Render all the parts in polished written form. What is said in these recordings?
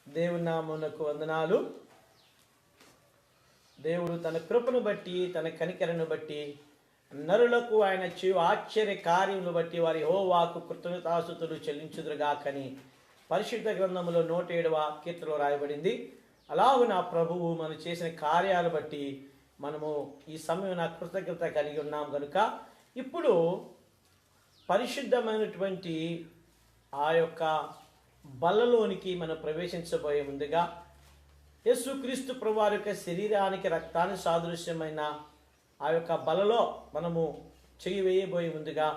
దేవుని నామమునకు వందనాలు. దేవుడు తన కృపను బట్టి, తన కనికరను బట్టి, నరులకు ఆయన ఆశ్చర్య కార్యములు బట్టి వారి యెహోవాకు కృతజ్ఞతాస్తుతులు చెల్లించుదురుగాకని పరిశుద్ధ గ్రంథములో 107వ కీర్తనలో రాయబడింది. అలాగున ప్రభువు మనం చేసిన కార్యాలు బట్టి మనము ఈ సమయం కృతజ్ఞత కలిగి ఉన్నాం కనుక ఇప్పుడు పరిశుద్ధమైనటువంటి ఆ యొక్క బల్లలోనికి మనం ప్రవేశించబోయే ముందుగా యేసుక్రీస్తు ప్రభువారి యొక్క శరీరానికి రక్తానికి సాదృశ్యమైన ఆ యొక్క బలలో మనము చెయ్యి వేయబోయే ముందుగా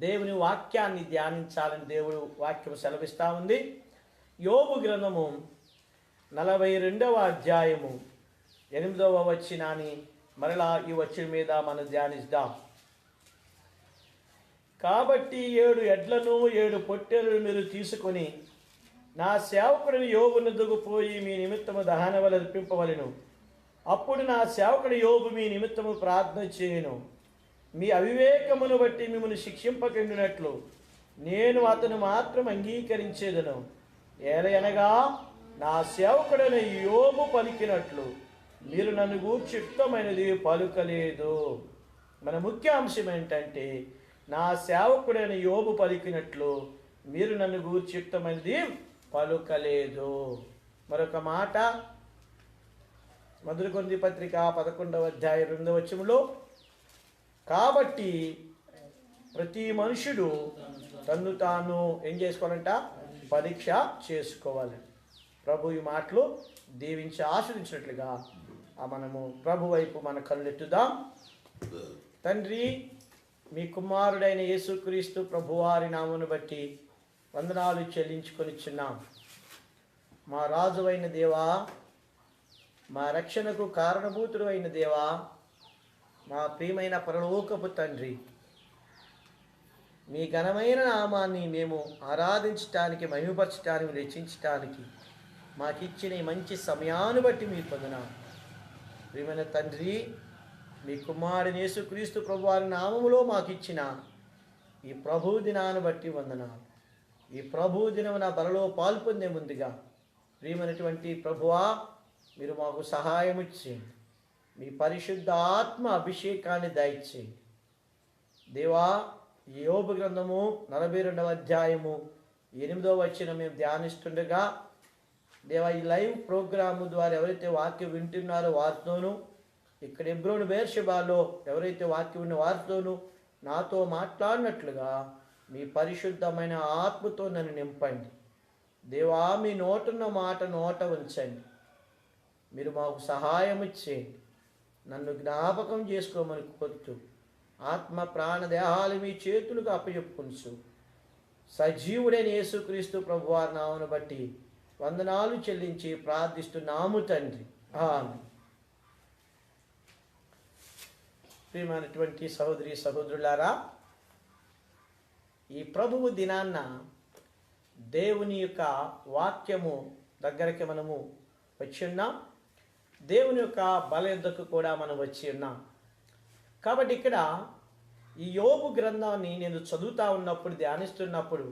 దేవుని వాక్యాన్ని ధ్యానించాలని దేవుడు వాక్యం సెలవిస్తూ ఉంది. యోబు గ్రంథము 42వ అధ్యాయము 8వ వచనాన్ని మరలా ఈ వచనం మీద మనం ధ్యానిద్దాం. కాబట్టి 7 ఎడ్లను 7 పొట్టేలను మీరు తీసుకొని నా సేవకుడిని యోబునొద్దకు పోయి మీ నిమిత్తము దహన బలి అర్పింపవలెను. అప్పుడు నా సేవకుడు యోబు మీ నిమిత్తము ప్రార్థన చేయను. మీ అవివేకమును బట్టి మిమ్మల్ని శిక్షింపకుండినట్లు నేను అతను మాత్రం అంగీకరించేదను. ఏలయనగా నా సేవకుడైన యోబు పలికినట్లు మీరు నన్ను గూర్చి యుక్తమైనది పలుకలేదు. మన ముఖ్య అంశం ఏంటంటే నా సేవకుడైన యోబు పలికినట్లు మీరు నన్ను గూర్చి యుక్తమైనది పలుకలేదు. మరొక మాట మొదటి కొరింథీ పత్రిక 11వ అధ్యాయం 2వ వచనంలో, కాబట్టి ప్రతి మనుషుడు తన్ను తాను ఏం చేసుకోవాలంట? పరీక్ష చేసుకోవాలి. ప్రభు ఈ మాటలు దీవించి ఆశ్రయించినట్లుగా మనము ప్రభు వైపు మన కళ్ళెత్తుదాం. తండ్రి, మీ కుమారుడైన యేసుక్రీస్తు ప్రభువారి నామమును బట్టి వందనాలు చెల్లించుకొనిచున్నాం. మా రాజువైన దేవా, మా రక్షణకు కారణభూతుడు అయిన దేవా, మా ప్రియమైన పరలోకపు తండ్రి, మీ ఘనమైన నామాన్ని మేము ఆరాధించటానికి, మహిమపరచటానికి, రచించటానికి మాకిచ్చిన ఈ మంచి సమయాన్ని బట్టి మీ పొందినాం. ప్రియమైన తండ్రి, మీ కుమారుని యేసుక్రీస్తు ప్రభువారి నామములో మాకిచ్చిన ఈ ప్రభు దినాన్ని బట్టి వందనాలు. ఈ ప్రభు దినమున బలలో పాల్పొందే ముందుగా ప్రియమైనటువంటి ప్రభువా, మీరు మాకు సహాయం ఇచ్చేయండి. మీ పరిశుద్ధ ఆత్మ అభిషేకాన్ని దయచేయండి. దేవా, యోబు గ్రంథము 42వ అధ్యాయము 8వ వచనం మేము ధ్యానిస్తుండగా దేవా, ఈ లైవ్ ప్రోగ్రాము ద్వారా ఎవరైతే వాక్యం వింటున్నారో వారితోనూ, ఇక్కడ హెబ్రోను బెయేర్షెబాలో ఎవరైతే వాక్యం విన్న వారితోనూ నాతో మాట్లాడినట్లుగా మీ పరిశుద్ధమైన ఆత్మతో నన్ను నింపండి. దేవా, మీ నోటున్న మాట నోట ఉంచండి. మీరు మాకు సహాయం ఇచ్చేయండి. నన్ను జ్ఞాపకం చేసుకోమని కోరుతూ ఆత్మ ప్రాణ దేహాలు మీ చేతులకు అప్పచెప్పుకొనుచు సజీవుడైన యేసుక్రీస్తు ప్రభువారి నామమును బట్టి వందనాలు చెల్లించి ప్రార్థిస్తున్నాము తండ్రి. ఆమేన్. ప్రియమైనటువంటి సహోదరి సహోదరులారా, ఈ ప్రభువు దినాన్న దేవుని యొక్క వాక్యము దగ్గరికి మనము వచ్చి ఉన్నాం. దేవుని యొక్క బల యొద్దకు కూడా మనం వచ్చి ఉన్నాం. కాబట్టి ఇక్కడ ఈ యోబు గ్రంథాన్ని నేను చదువుతా ఉన్నప్పుడు, ధ్యానిస్తున్నప్పుడు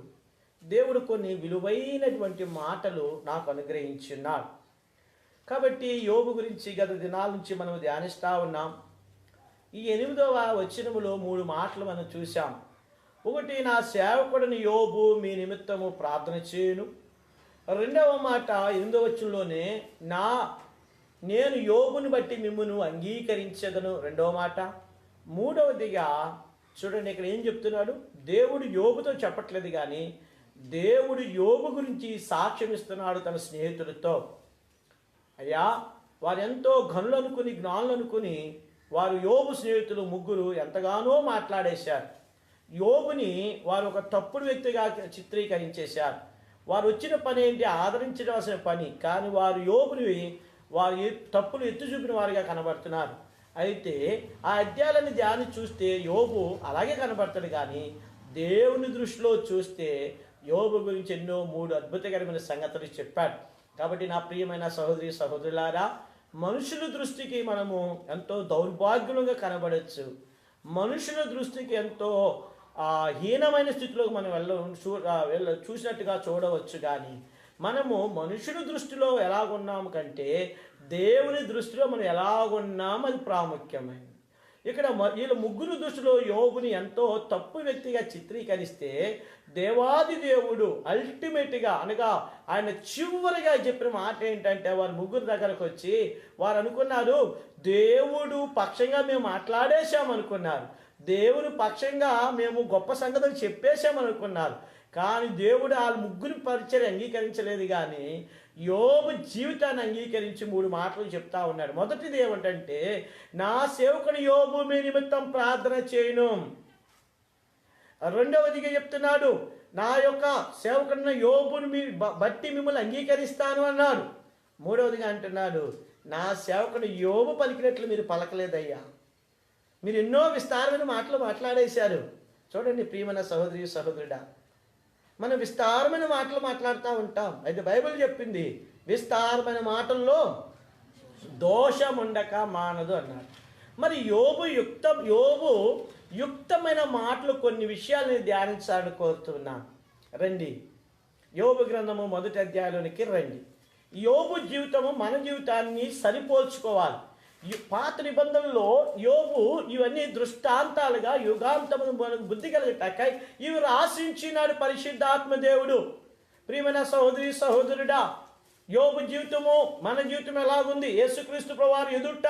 దేవుడు కొన్ని విలువైనటువంటి మాటలు నాకు అనుగ్రహించున్నాడు. కాబట్టి యోబు గురించి గత దినాల నుంచి మనం ధ్యానిస్తూ ఉన్నాం. ఈ 8వ వచనములో 3 మాటలు మనం చూసాం. ఒకటి, నా సేవకుడిని యోబు మీ నిమిత్తము ప్రార్థన చేయను. రెండవ మాట 8వ వచనంలోనే నేను యోబుని బట్టి మిమ్మును అంగీకరించదను, రెండవ మాట. మూడవదిగా చూడండి, ఇక్కడ ఏం చెప్తున్నాడు? దేవుడు యోబుతో చెప్పట్లేదు, కానీ దేవుడు యోబు గురించి సాక్ష్యం ఇస్తున్నాడు తన స్నేహితులతో. అయ్యా, వారు ఎంతో ఘనులు అనుకుని, జ్ఞానులు అనుకుని వారు యోబు స్నేహితులు ముగ్గురు ఎంతగానో మాట్లాడేశారు. యోబుని వారు ఒక తప్పుడు వ్యక్తిగా చిత్రీకరించేశారు. వారు వచ్చిన పని ఏంటి? ఆదరించవలసిన పని. కానీ వారు యోబుని వారి తప్పులు ఎత్తు చూపిన వారిగా కనబడుతున్నారు. అయితే ఆ అధ్యాయాలను ధ్యాని చూస్తే యోబు అలాగే కనబడతాడు, కానీ దేవుని దృష్టిలో చూస్తే యోబు గురించి ఎన్నో 3 అద్భుతకరమైన సంగతులు చెప్పాడు. కాబట్టి నా ప్రియమైన సహోదరి సహోదరులారా, మనుషుల దృష్టికి మనము ఎంతో దౌర్భాగ్యులుగా కనబడవచ్చు. మనుషుల దృష్టికి ఎంతో హీనమైన స్థితిలోకి మనం చూసినట్టుగా చూడవచ్చు. కానీ మనము మనుషుల దృష్టిలో ఎలాగున్నాము కంటే దేవుని దృష్టిలో మనం ఎలాగున్నాము అది ప్రాముఖ్యమైనది. ఇక్కడ వీళ్ళ ముగ్గురు దృష్టిలో యోబుని ఎంతో తప్పు వ్యక్తిగా చిత్రీకరిస్తే దేవాది దేవుడు అల్టిమేట్గా అనగా ఆయన చివరిగా చెప్పిన మాట ఏంటంటే, వారు ముగ్గురు దగ్గరకు వచ్చి వారు అనుకున్నారు దేవుడు పక్షంగా మేము మాట్లాడేశామనుకున్నారు, దేవుని పక్షంగా మేము గొప్ప సంగతులు చెప్పేశామనుకున్నారు. కానీ దేవుడు వాళ్ళ ముగ్గురి పరిచయం అంగీకరించలేదు, కానీ యోబు జీవితాన్ని అంగీకరించి 3 మాటలు చెప్తా ఉన్నాడు. మొదటిది ఏమిటంటే, నా సేవకుని యోబు మీ నిమిత్తం ప్రార్థన చేయను. రెండవదిగా చెప్తున్నాడు, నా యొక్క సేవకుడిన యోబుని బట్టి మిమ్మల్ని అంగీకరిస్తాను అన్నాడు. మూడవదిగా అంటున్నాడు, నా సేవకుని యోబు పలికినట్లు మీరు పలకలేదయ్యా, మీరు ఎన్నో విస్తారమైన మాటలు మాట్లాడేశారు. చూడండి ప్రియమైన సహోదరి సహోదరుడా, మనం విస్తారమైన మాటలు మాట్లాడుతూ ఉంటాం. అయితే బైబిల్ చెప్పింది విస్తారమైన మాటల్లో దోషం ఉండక మానదు అన్నాడు. మరి యోబు యుక్తమైన మాటలు కొన్ని విషయాలని ధ్యానించాలని కోరుతున్నాను. రండి యోబు గ్రంథము 1వ అధ్యాయంలోనికి రండి. యోబు జీవితము మన జీవితాన్ని సరిపోల్చుకోవాలి. పాత నిబంధనలో యోబు ఇవన్నీ దృష్టాంతాలుగా యుగాంతమును మనకు బుద్ధి కలిగటాకై ఇవి రాసించినాడు పరిశుద్ధాత్మ దేవుడు. ప్రియమైన సహోదరి సహోదరుడా, యోబు జీవితము మన జీవితం ఎలాగుంది, యేసుక్రీస్తు ప్రభువారు ఎదుట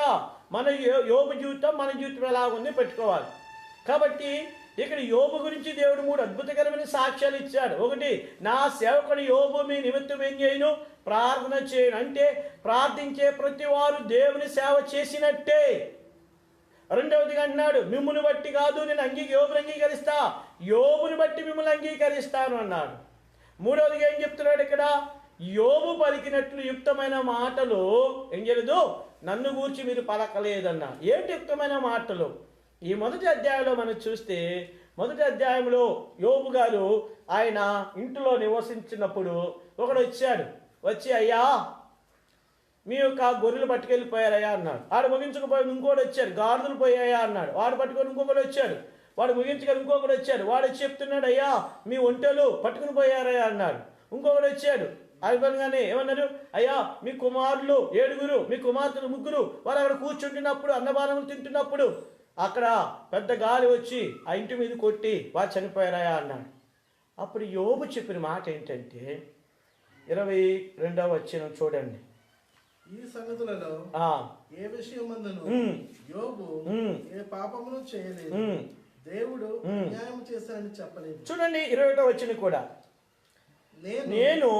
మన యోబు జీవితం మన జీవితం ఎలాగుంది పెట్టుకోవాలి. కాబట్టి ఇక్కడ యోబు గురించి దేవుడు 3 అద్భుతకరమైన సాక్ష్యాలు ఇచ్చాడు. ఒకటి, నా సేవకుడు యోబు మీ నిమిత్తం ఏం చేయను, ప్రార్థన చేయను. అంటే ప్రార్థించే ప్రతి వారు దేవుని సేవ చేసినట్టే. రెండవదిగా అన్నాడు, మిమ్ముని బట్టి కాదు నేను యోబుని అంగీకరిస్తా, యోబుని బట్టి మిమ్మల్ని అంగీకరిస్తాను అన్నాడు. మూడవదిగా ఏం చెప్తున్నాడు ఇక్కడ, యోబు పలికినట్లు యుక్తమైన మాటలు ఏం చేయలేదు, నన్ను గూర్చి మీరు పలకలేదన్నా. ఏంటి యుక్తమైన మాటలు? ఈ 1వ అధ్యాయంలో మనం చూస్తే 1వ అధ్యాయంలో యోబు గారు ఆయన ఇంటిలో నివసించినప్పుడు ఒకడు వచ్చి అయ్యా మీ యొక్క గొర్రెలు పట్టుకెళ్ళిపోయారయ్యా అన్నాడు. ఆడు ముగించకపోయి ఇంకోటి వచ్చాడు, గాడిదలు పోయాయా అన్నాడు. వాడు పట్టుకొని ఇంకొకటి వచ్చాడు, వాడు ముగించుకొని ఇంకొకటి వచ్చాడు. వాడు వచ్చి చెప్తున్నాడు, అయ్యా మీ ఒంటెలు పట్టుకుని పోయారయ్యా అన్నాడు. ఇంకొకటి వచ్చాడు, అయిపోయినగానే ఏమన్నారు, అయ్యా మీ కుమారులు 7 మీ కుమార్తెలు 3 వారు అక్కడ కూర్చుంటున్నప్పుడు అన్నపానములు తింటున్నప్పుడు అక్కడ పెద్ద గాలి వచ్చి ఆ ఇంటి మీద కొట్టి వారు చనిపోయారయా అన్నాడు. అప్పుడు యోబు చెప్పిన మాట ఏంటంటే 22వ వచనం చూడండి. ఈ సంగతులలో ఏ విషయమందును యోబు ఏ పాపమును చేయలేదు, దేవుడు న్యాయం చేశాడని చెప్పలేదు. చూడండి 21వ వచనం కూడా, నేను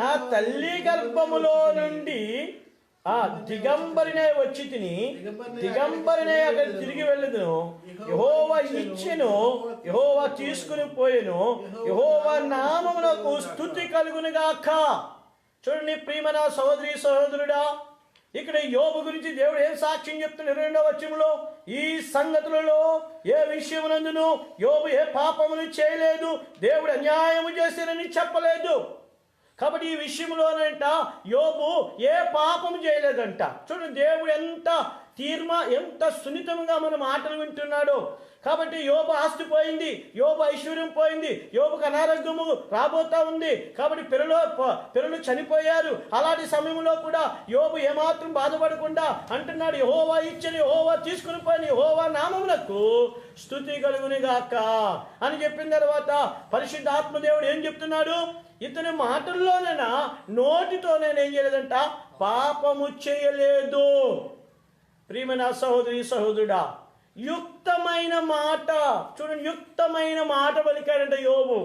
నా తల్లి గర్భములో నుండి దిగంబరినే వచ్చి తిని దిగంబరినే అక్కడ తిరిగి వెళ్ళదును, యెహోవా ఇచ్చెను, యెహోవా తీసుకుని పోయెను, యెహోవా నామమునకు స్తుతి కలుగును గాక. చూడండి ప్రియమైన సహోదరి సహోదరుడా, ఇక్కడ యోబు గురించి దేవుడు ఏం సాక్ష్యం చెప్తున్నాడు 22వ వచనంలో, ఈ సంగతులలో ఏ విషయమునందును యోబు ఏ పాపమును చేయలేదు, దేవుడు అన్యాయము చేశానని చెప్పలేదు. కాబట్టి ఈ విషయంలోనంట యోబు ఏ పాపం చేయలేదంట. చూడండి దేవుడు ఎంత సున్నితంగా మన మాటలు వింటున్నాడు. కాబట్టి యోబు ఆస్తి పోయింది, యోబు ఐశ్వర్యం పోయింది, యోబుకు అనారోగ్యము రాబోతా ఉంది. కాబట్టి పిల్లలు చనిపోయారు. అలాంటి సమయంలో కూడా యోబు ఏమాత్రం బాధపడకుండా అంటున్నాడు, యెహోవా ఇచ్చని, యెహోవా తీసుకుని పోయిన, యెహోవా నామమునకు స్తుతి కలుగును గాక అని చెప్పిన తర్వాత పరిశుద్ధాత్మ దేవుడు ఏం చెప్తున్నాడు, ఇతని మాటల్లోనైనా నోటితో నేను ఏం చేయలేదంట, పాపము చేయలేదు. ప్రియమైన సహోదరి సహోదరుడా, యుక్తమైన మాట, చూడండి యుక్తమైన మాట పలికాడంట యోబు.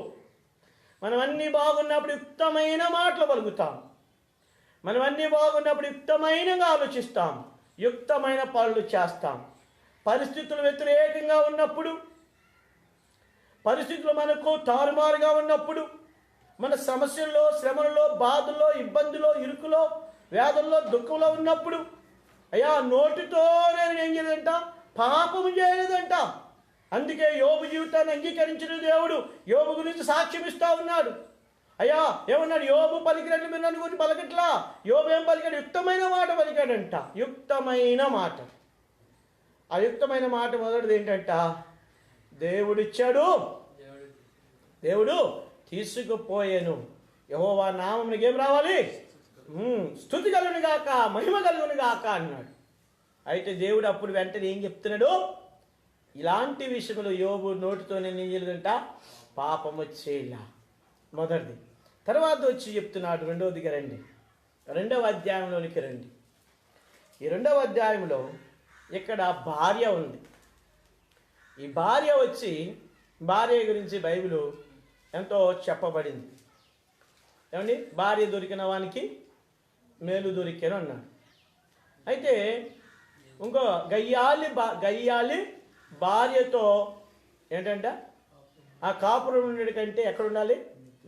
మనం అన్నీ బాగున్నప్పుడు యుక్తమైన మాటలు పలుకుతాం, మనం అన్నీ బాగున్నప్పుడు యుక్తమైనగా ఆలోచిస్తాం, యుక్తమైన పనులు చేస్తాం. పరిస్థితులు వ్యతిరేకంగా ఉన్నప్పుడు, పరిస్థితులు మనకు తారుమారుగా ఉన్నప్పుడు, మన సమస్యల్లో శ్రమలలో బాధల్లో ఇబ్బందులో ఇరుకులో వ్యాధుల్లో దుఃఖంలో ఉన్నప్పుడు, అయ్యా నోటితో నేను ఏం చేయలేదంట, పాపము చేయలేదంట. అందుకే యోబు జీవితాన్ని అంగీకరించిన దేవుడు యోబు గురించి సాక్ష్యం ఇస్తా ఉన్నాడు. అయ్యా ఏమన్నాడు, యోబు పలికినట్లు మీరు నన్ను గురించి పలకట్లా. యోబు ఏం పలికాడు, యుక్తమైన మాట పలికాడంట. యుక్తమైన మాట. ఆ యుక్తమైన మాట మొదటిది ఏంటంట, దేవుడిచ్చాడు, దేవుడు తీసుకుపోయాను. యెహోవా నామమునకు ఏం రావాలి? స్తుతి కలుగును గాక, మహిమ కలుగును గాక అన్నాడు. అయితే దేవుడు అప్పుడు వెంటనే ఏం చెప్తున్నాడు? ఇలాంటి విషయంలో యోబు నోటితో నేను ఏం చేయలేదంట, పాపం వచ్చేలా. మొదటిది. తర్వాత వచ్చి చెప్తున్నాడు రెండవదిగా రండి, 2వ అధ్యాయంలోనికి రండి. ఈ 2వ అధ్యాయంలో ఇక్కడ భార్య ఉంది. ఈ భార్య వచ్చి, భార్య గురించి బైబిల్ ఎంతో చెప్పబడింది. ఏమండి? భార్య దొరికిన వానికి మేలు దొరికాను అన్నాడు. అయితే ఇంకో గయ్యాలి భార్యతో ఏంటంటే ఆ కాపురం ఉండేటి కంటే ఎక్కడ ఉండాలి?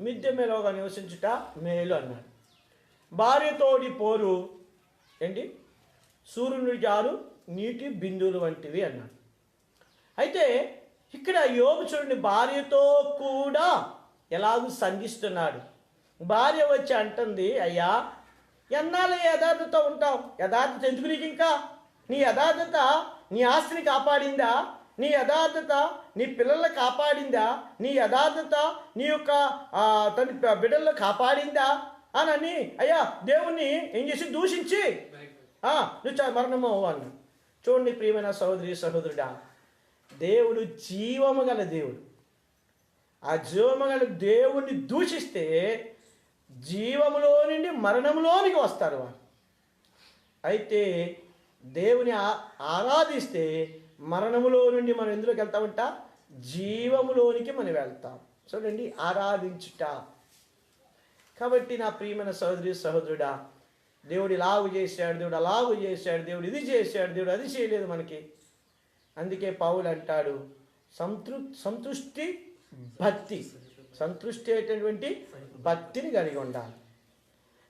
మిద్దె మేలుగా నివసించుట మేలు అన్నాడు. భార్యతోడి పోరు ఏంటి? సూర్యుని జారు నీటి బిందువులు వంటివి అన్నాడు. అయితే ఇక్కడ యోబు చూడండి, భార్యతో కూడా ఎలాగూ సంధిస్తున్నాడు. భార్య వచ్చి అంటుంది, అయ్యా ఎన్నాళ్ళు యథార్థత ఉంటావు? యథార్థత ఎందుకు నీకు? ఇంకా నీ యథార్థత నీ ఆస్తిని కాపాడిందా? నీ యథార్థత నీ పిల్లల్ని కాపాడిందా? నీ యథార్థత నీ యొక్క తన బిడ్డలను కాపాడిందా అని అయ్యా దేవుణ్ణి ఏం చేసి దూషించి నువ్వు మరణము అన్నాడు. చూడండి ప్రియమైన సహోదరి సహోదరుడా, దేవుడు జీవము గల దేవుడు. ఆ జీవము గల దేవుణ్ణి దూషిస్తే జీవములో నుండి మరణంలోనికి వస్తారు వారు. అయితే దేవుని ఆరాధిస్తే మరణములో నుండి మనం ఎందులోకి వెళ్తామంట? జీవములోనికి మనం వెళ్తాం. చూడండి, ఆరాధించుట. కాబట్టి నా ప్రియమైన సహోదరి సహోదరుడా, దేవుడు ఇలాగు చేశాడు, దేవుడు అలాగు చేశాడు, దేవుడు ఇది చేశాడు, దేవుడు అది చేయలేదు మనకి. అందుకే పౌలు అంటాడు, సంతృష్టి భక్తి, సంతృష్టి అయినటువంటి భక్తిని కలిగి ఉండాలి.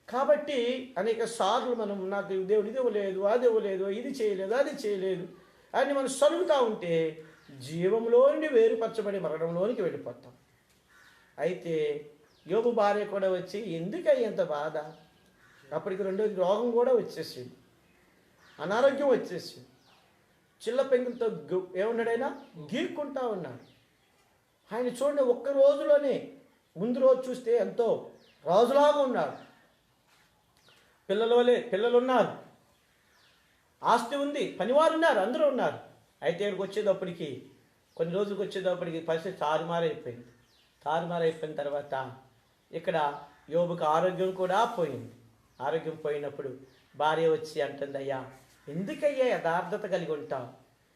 కాబట్టి అనేక సార్లు మనం నాకు దేవుడు ఇది ఇవ్వలేదు, అది ఇవ్వలేదు, ఇది చేయలేదు, అది చేయలేదు అని మనం సరుగుతూ ఉంటే జీవంలో నుండి వేరుపరచబడి మరణంలోనికి వెళ్ళిపోతాం. అయితే యోబు భార్య కూడా వచ్చి ఎందుకయ్యి ఎంత బాధ? అప్పటికి రెండోది రోగం కూడా వచ్చేసింది, అనారోగ్యం వచ్చేసింది. చిల్ల పెంకులతో ఏమన్నాడైనా గీక్కుంటా ఉన్నాడు. ఆయన చూడండి, ఒక్క రోజులోనే ముందు రోజు చూస్తే ఎంతో రాజులాగా ఉన్నాడు. పిల్లలు ఉన్నారు, ఆస్తి ఉంది, పనివారు ఉన్నారు, అందరూ ఉన్నారు. అయితే ఇక్కడికి వచ్చేటప్పటికి కొన్ని రోజులకు వచ్చేటప్పటికి పరిస్థితి తారుమారైపోయింది. తారుమారైపోయిన తర్వాత ఇక్కడ యోబుకు ఆరోగ్యం కూడా పోయింది. ఆరోగ్యం పోయినప్పుడు భార్య వచ్చి అంటుంది, అయ్యా ఎందుకయ్యా యథార్థత కలిగి ఉంటావు?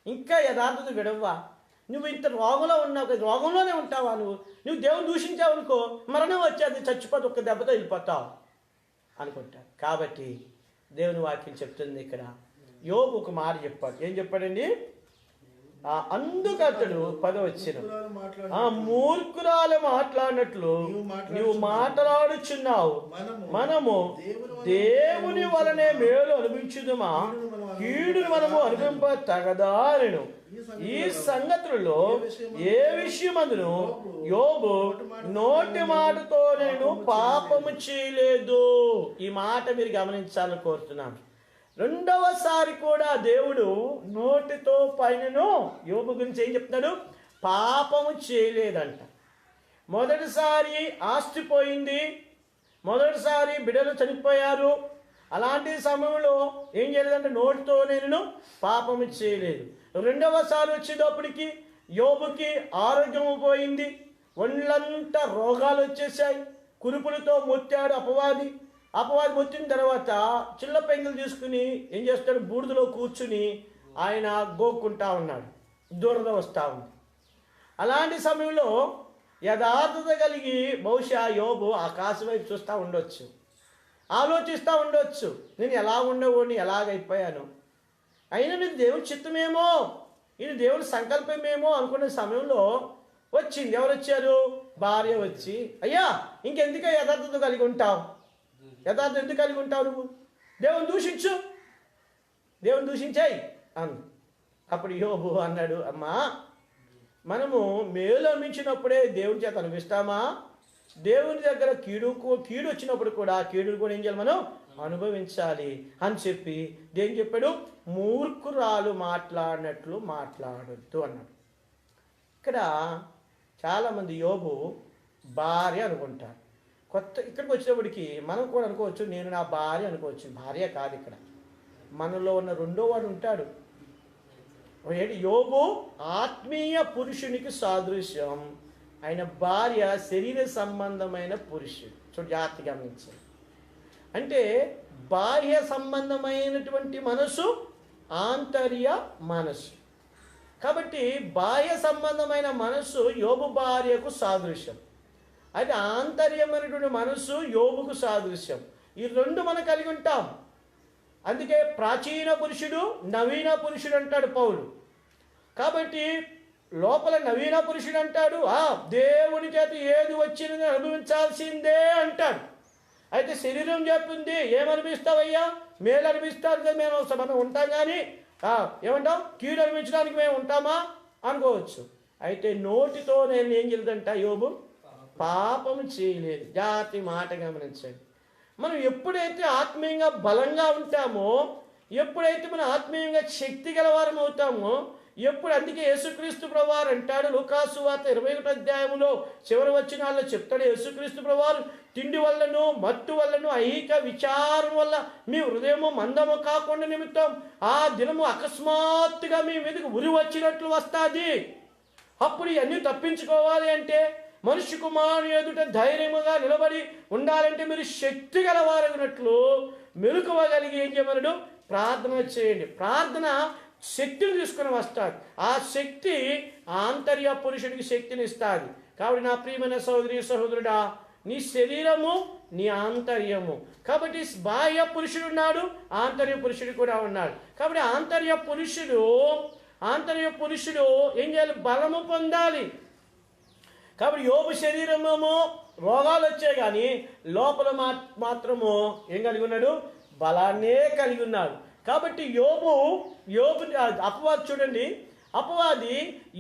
ఇంకా యథార్థత విడవ్వా? నువ్వు ఇంత రోగంలో ఉన్నావు, రోగంలోనే ఉంటావా? నువ్వు దేవుని దూషించావు అనుకో, మరణం వచ్చేది, చచ్చిపోతే ఒక్క దెబ్బతో వెళ్ళిపోతావు అనుకుంటారు. కాబట్టి దేవుని వాక్యం చెప్తుంది ఇక్కడ. యోబు ఒక మాట చెప్పాడు. ఏం చెప్పాడండి? అందుకు అతడు 10వ వచనం, మూర్ఖురాలు మాట్లాడినట్లు నీవు మాట్లాడుచున్నావు. మనము దేవుని వలనే మేలు అనుభవించుదుమా, కీడును మనము అనుభవింప తగదాలను. ఈ సంగతులలో ఏ విషయమందును యోబు నోటి మాటతో నేను పాపము చేయలేదు. ఈ మాట మీరు గమనించాలని కోరుతున్నాను. రెండవసారి కూడా దేవుడు నోటితో పైనను యోబు గురించి ఏం చెప్తున్నాడు? పాపము చేయలేదంట. మొదటిసారి ఆస్తి పోయింది, మొదటిసారి బిడ్డలు చనిపోయారు. అలాంటి సమయంలో ఏం చేయలేదంటే నోటితో నేను పాపము చేయలేదు. రెండవసారి వచ్చేటప్పటికి యోబుకి ఆరోగ్యము పోయింది, ఒళ్ళంతా రోగాలు వచ్చేసాయి. కురుపులతో మొత్తాడు అపవాది మొత్తిన తర్వాత చిల్ల పెంగులు తీసుకుని ఏం చేస్తాడు? బూడిదలో కూర్చుని ఆయన గోక్కుంటా ఉన్నాడు, దురద వస్తూ ఉంది. అలాంటి సమయంలో యథార్థత కలిగి బహుశా యోబు ఆకాశం వైపు చూస్తూ ఉండొచ్చు, ఆలోచిస్తూ ఉండొచ్చు, నేను ఎలా ఉండేవాడిని, ఎలాగైపోయాను, అయినా ఇది దేవుని చిత్తమేమో, ఇది దేవుని సంకల్పమేమో అనుకునే సమయంలో వచ్చింది. ఎవరు వచ్చారు? భార్య వచ్చి, అయ్యా ఇంకెందుకే యథార్థత కలిగి ఉంటావు? యథార్థం ఎందుకు కలిగి ఉంటావు? నువ్వు దేవుని దూషించు, దేవుని దూషించాయి అన్న. అప్పుడు యోబు అన్నాడు, అమ్మా మనము మేలు అనిపించినప్పుడే దేవుని చేత అనిపిస్తామా? దేవుని దగ్గర కీడు వచ్చినప్పుడు కూడా కీడును కూడా ఏం చేయాలి? మనం అనుభవించాలి అని చెప్పి దేని చెప్పాడు? మూర్ఖురాలు మాట్లాడినట్లు మాట్లాడొద్దు అన్నాడు. ఇక్కడ చాలామంది యోబు భార్య అనుకుంటారు. ఇక్కడికి వచ్చేటప్పటికి మనం కూడా అనుకోవచ్చు, నేను నా భార్య అనుకోవచ్చు. భార్య కాదు, ఇక్కడ మనలో ఉన్న రెండో వాడు ఉంటాడు. యోబు ఆత్మీయ పురుషునికి సాదృశ్యం, ఆయన భార్య శరీర సంబంధమైన పురుషుడు. చూడు, జాగ్రత్త గమనించాలి. అంటే బాహ్య సంబంధమైనటువంటి మనసు, ఆంతర్య మనసు. కాబట్టి బాహ్య సంబంధమైన మనస్సు యోబు భార్యకు సాదృశ్యం, అది ఆంతర్యమైనటువంటి మనస్సు యోబుకు సాదృశ్యం. ఈ రెండు మనం కలిగి ఉంటాం. అందుకే ప్రాచీన పురుషుడు, నవీన పురుషుడు అంటాడు పౌలు. కాబట్టి లోపల నవీన పురుషుడు అంటాడు, దేవుని చేత ఏది వచ్చినది అనుభవించాల్సిందే అంటాడు. అయితే శరీరం చెప్తుంది, ఏమనిపిస్తావయ్యా, మేలు అనిపిస్తాను కదా మనం ఉంటాం, కానీ ఏమంటాం, కీడు అనిపించడానికి మేము ఉంటామా అనుకోవచ్చు. అయితే నోటితో నేను ఏం చేయలేదంట యోబు, పాపం చేయలేదు. జాతి మాట గమనించండి. మనం ఎప్పుడైతే ఆత్మీయంగా బలంగా ఉంటామో, ఎప్పుడైతే మనం ఆత్మీయంగా శక్తి గలవారం అవుతామో, అందుకే యేసుక్రీస్తు ప్రభువారు అంటాడు, లూకాసు వార్త 21వ అధ్యాయంలో చివరి వచనాల్లో చెప్తాడు, యేసుక్రీస్తు ప్రభువారు తిండి వల్లను, మత్తు వల్లను, ఐహిక విచారం వల్ల మీ హృదయము మందము కాకుండా నిమిత్తం ఆ దినము అకస్మాత్తుగా మీ మీదకి ఉరి వచ్చినట్లు వస్తుంది. అప్పుడు ఇవన్నీ తప్పించుకోవాలి అంటే, మనిషి కుమారుని ఎదుట ధైర్యముగా నిలబడి ఉండాలంటే మీరు శక్తి గలవారగినట్లు మెలకువగలిగి ఏం చేయమన్నాడు, ప్రార్థన చేయండి. ప్రార్థన శక్తిని తీసుకుని వస్తాడు. ఆ శక్తి ఆంతర్య పురుషుడికి శక్తిని ఇస్తుంది. కాబట్టి నా ప్రియమైన సహోదరి సహోదరుడా, నీ శరీరము నీ ఆంతర్యము. కాబట్టి బాహ్య పురుషుడు ఉన్నాడు, ఆంతర్య పురుషుడు కూడా ఉన్నాడు. కాబట్టి ఆంతర్య పురుషుడు ఏం చేయాలి, బలము పొందాలి. కాబట్టి యోబు శరీరమేమో రోగాలు వచ్చాయి, కానీ లోపల మాత్రము ఏం కలిగి ఉన్నాడు, బలాన్నే కలిగి ఉన్నాడు. కాబట్టి యోబు అపవాది చూడండి, అపవాది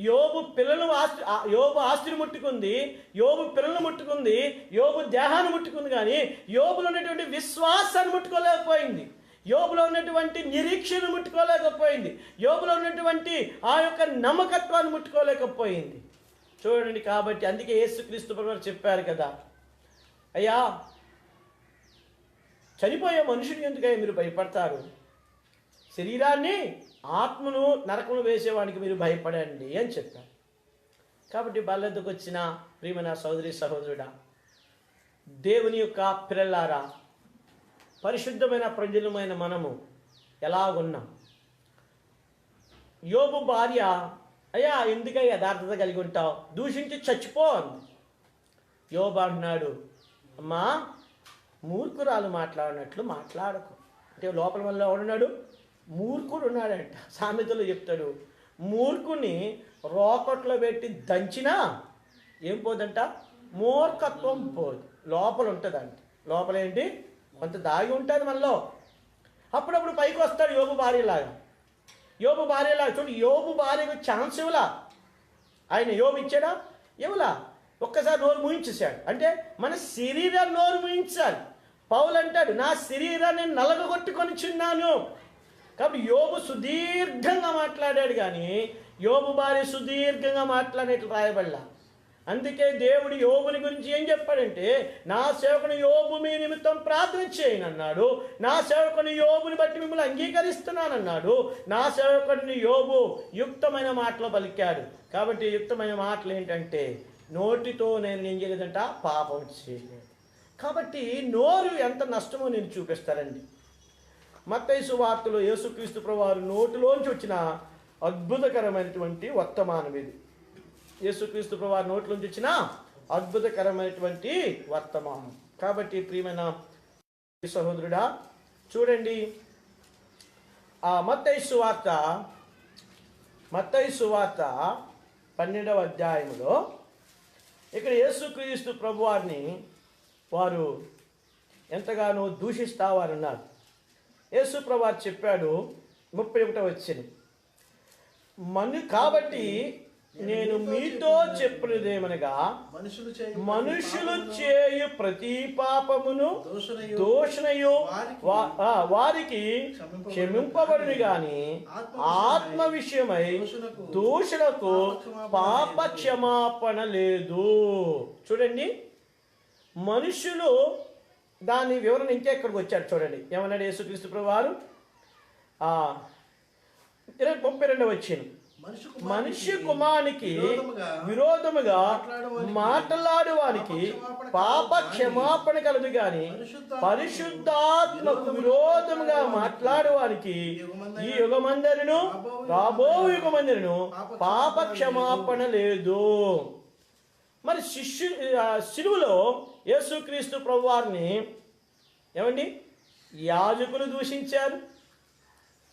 యోబు ఆస్తిని ముట్టుకుంది, యోబు పిల్లలు ముట్టుకుంది, యోబు దేహాన్ని ముట్టుకుంది, కానీ యోబులో ఉన్నటువంటి విశ్వాసాన్ని ముట్టుకోలేకపోయింది, యోబులో ఉన్నటువంటి నిరీక్షణ ముట్టుకోలేకపోయింది, యోబులో ఉన్నటువంటి ఆ యొక్క నమ్మకత్వాన్ని ముట్టుకోలేకపోయింది. చూడండి, కాబట్టి అందుకే యేసుక్రీస్తు ప్రభువు చెప్పారు కదా, అయ్యా చనిపోయే మనుషుని ఎందుకయ్యా మీరు భయపడతారు, శరీరాన్ని ఆత్మను నరకమును వేసేవానికి మీరు భయపడండి అని చెప్పారు. కాబట్టి బల్లెద్దుకు వచ్చిన ప్రియమైన సోదరి సహోదరుడా, దేవుని యొక్క పిల్లలారా, పరిశుద్ధమైన ప్రజలమైన మనము ఎలాగున్నాం? యోబు భార్య, అయ్యా ఎందుకై యథార్థత కలిగి ఉంటావు, దూషించి చచ్చిపో అంది. యోబు అంటున్నాడు, అమ్మా మూర్ఖురాలు మాట్లాడినట్లు మాట్లాడకు. అంటే లోపల వల్ల ఎవడున్నాడు, మూర్ఖుడు ఉన్నాడంట. సామెతలో చెప్తాడు, మూర్ఖుని రోకట్లో పెట్టి దంచినా ఏం పోదంట, మూర్ఖత్వం పోదు, లోపల ఉంటుందంట. లోపల ఏంటి, కొంత దాగి ఉంటుంది మనలో. అప్పుడప్పుడు పైకి వస్తాడు యోబు భార్యలాగా. చూడు, యోబు భార్యకు ఛాన్స్ ఇవ్వలా ఆయన. యోబు ఇచ్చాడా, ఇవ్వలా. ఒక్కసారి నోరు ముయించేశాడు. అంటే మన శరీరాన్ని నోరు ముయించాలి. పౌలు అంటాడు, నా శరీరాన్ని నలగగొట్టుకొని చిన్నాను. కాబట్టి యోబు సుదీర్ఘంగా మాట్లాడాడు, కానీ యోబు భార్య సుదీర్ఘంగా మాట్లాడినట్లు రాయబడలా. అందుకే దేవుడు యోబుని గురించి ఏం చెప్పాడంటే, నా సేవకుని యోబు మీ నిమిత్తం ప్రార్థన చేయను అన్నాడు. నా సేవకుని యోబుని బట్టి మిమ్మల్ని అంగీకరిస్తున్నానన్నాడు. నా సేవకుడిని యోబు యుక్తమైన మాటలు పలికాడు. కాబట్టి యుక్తమైన మాటలు ఏంటంటే, నోటితో నేను ఏం చేయలేదంట, పాపం చేయలేదు. కాబట్టి నోరు ఎంత నష్టమో నేను చూపిస్తానండి. మత్తయి సువార్తలో యేసుక్రీస్తు ప్రభువారు నోటిలోంచి వచ్చిన అద్భుతకరమైనటువంటి వర్తమానం ఇది. యేసుక్రీస్తు ప్రభువారి నోట్లోంచి వచ్చిన అద్భుతకరమైనటువంటి వర్తమానం. కాబట్టి ప్రియమైన సహోదరుడా, చూడండి, ఆ మత్తయి సువార్త 12వ అధ్యాయంలో ఇక్కడ యేసుక్రీస్తు ప్రభువారిని వారు ఎంతగానో దూషిస్తావారన్నారు. యేసు ప్రభువారు చెప్పాడు 31వ వచనం, కాబట్టి నేను మీతో చెప్పినదేమనగా, మనుషులు చేయు ప్రతి పాపమును దోషణయు వారికి క్షమింపబడును, గాని ఆత్మ విషయమై దోషులకు పాప క్షమాపణ లేదు. చూడండి, మనుషులు దాని వివరణ ఇంకెక్కడికి వచ్చాడు చూడండి. ఏమన్నాడు యేసుక్రీస్తు ప్రభువారు? 32 వచ్చిన మనిషి కుమారునికి విరోధముగా మాట్లాడు వారికి పాప క్షమాపణ కలదు గాని పరిశుద్ధాత్మకు విరోధముగా మాట్లాడు వారికి ఈ యుగమందరిను రాబో యుగమందరిను పాప క్షమాపణ లేదు. మరి శిలువలో యేసుక్రీస్తు ప్రభువారిని ఏమండి యాజకులు దూషించారు,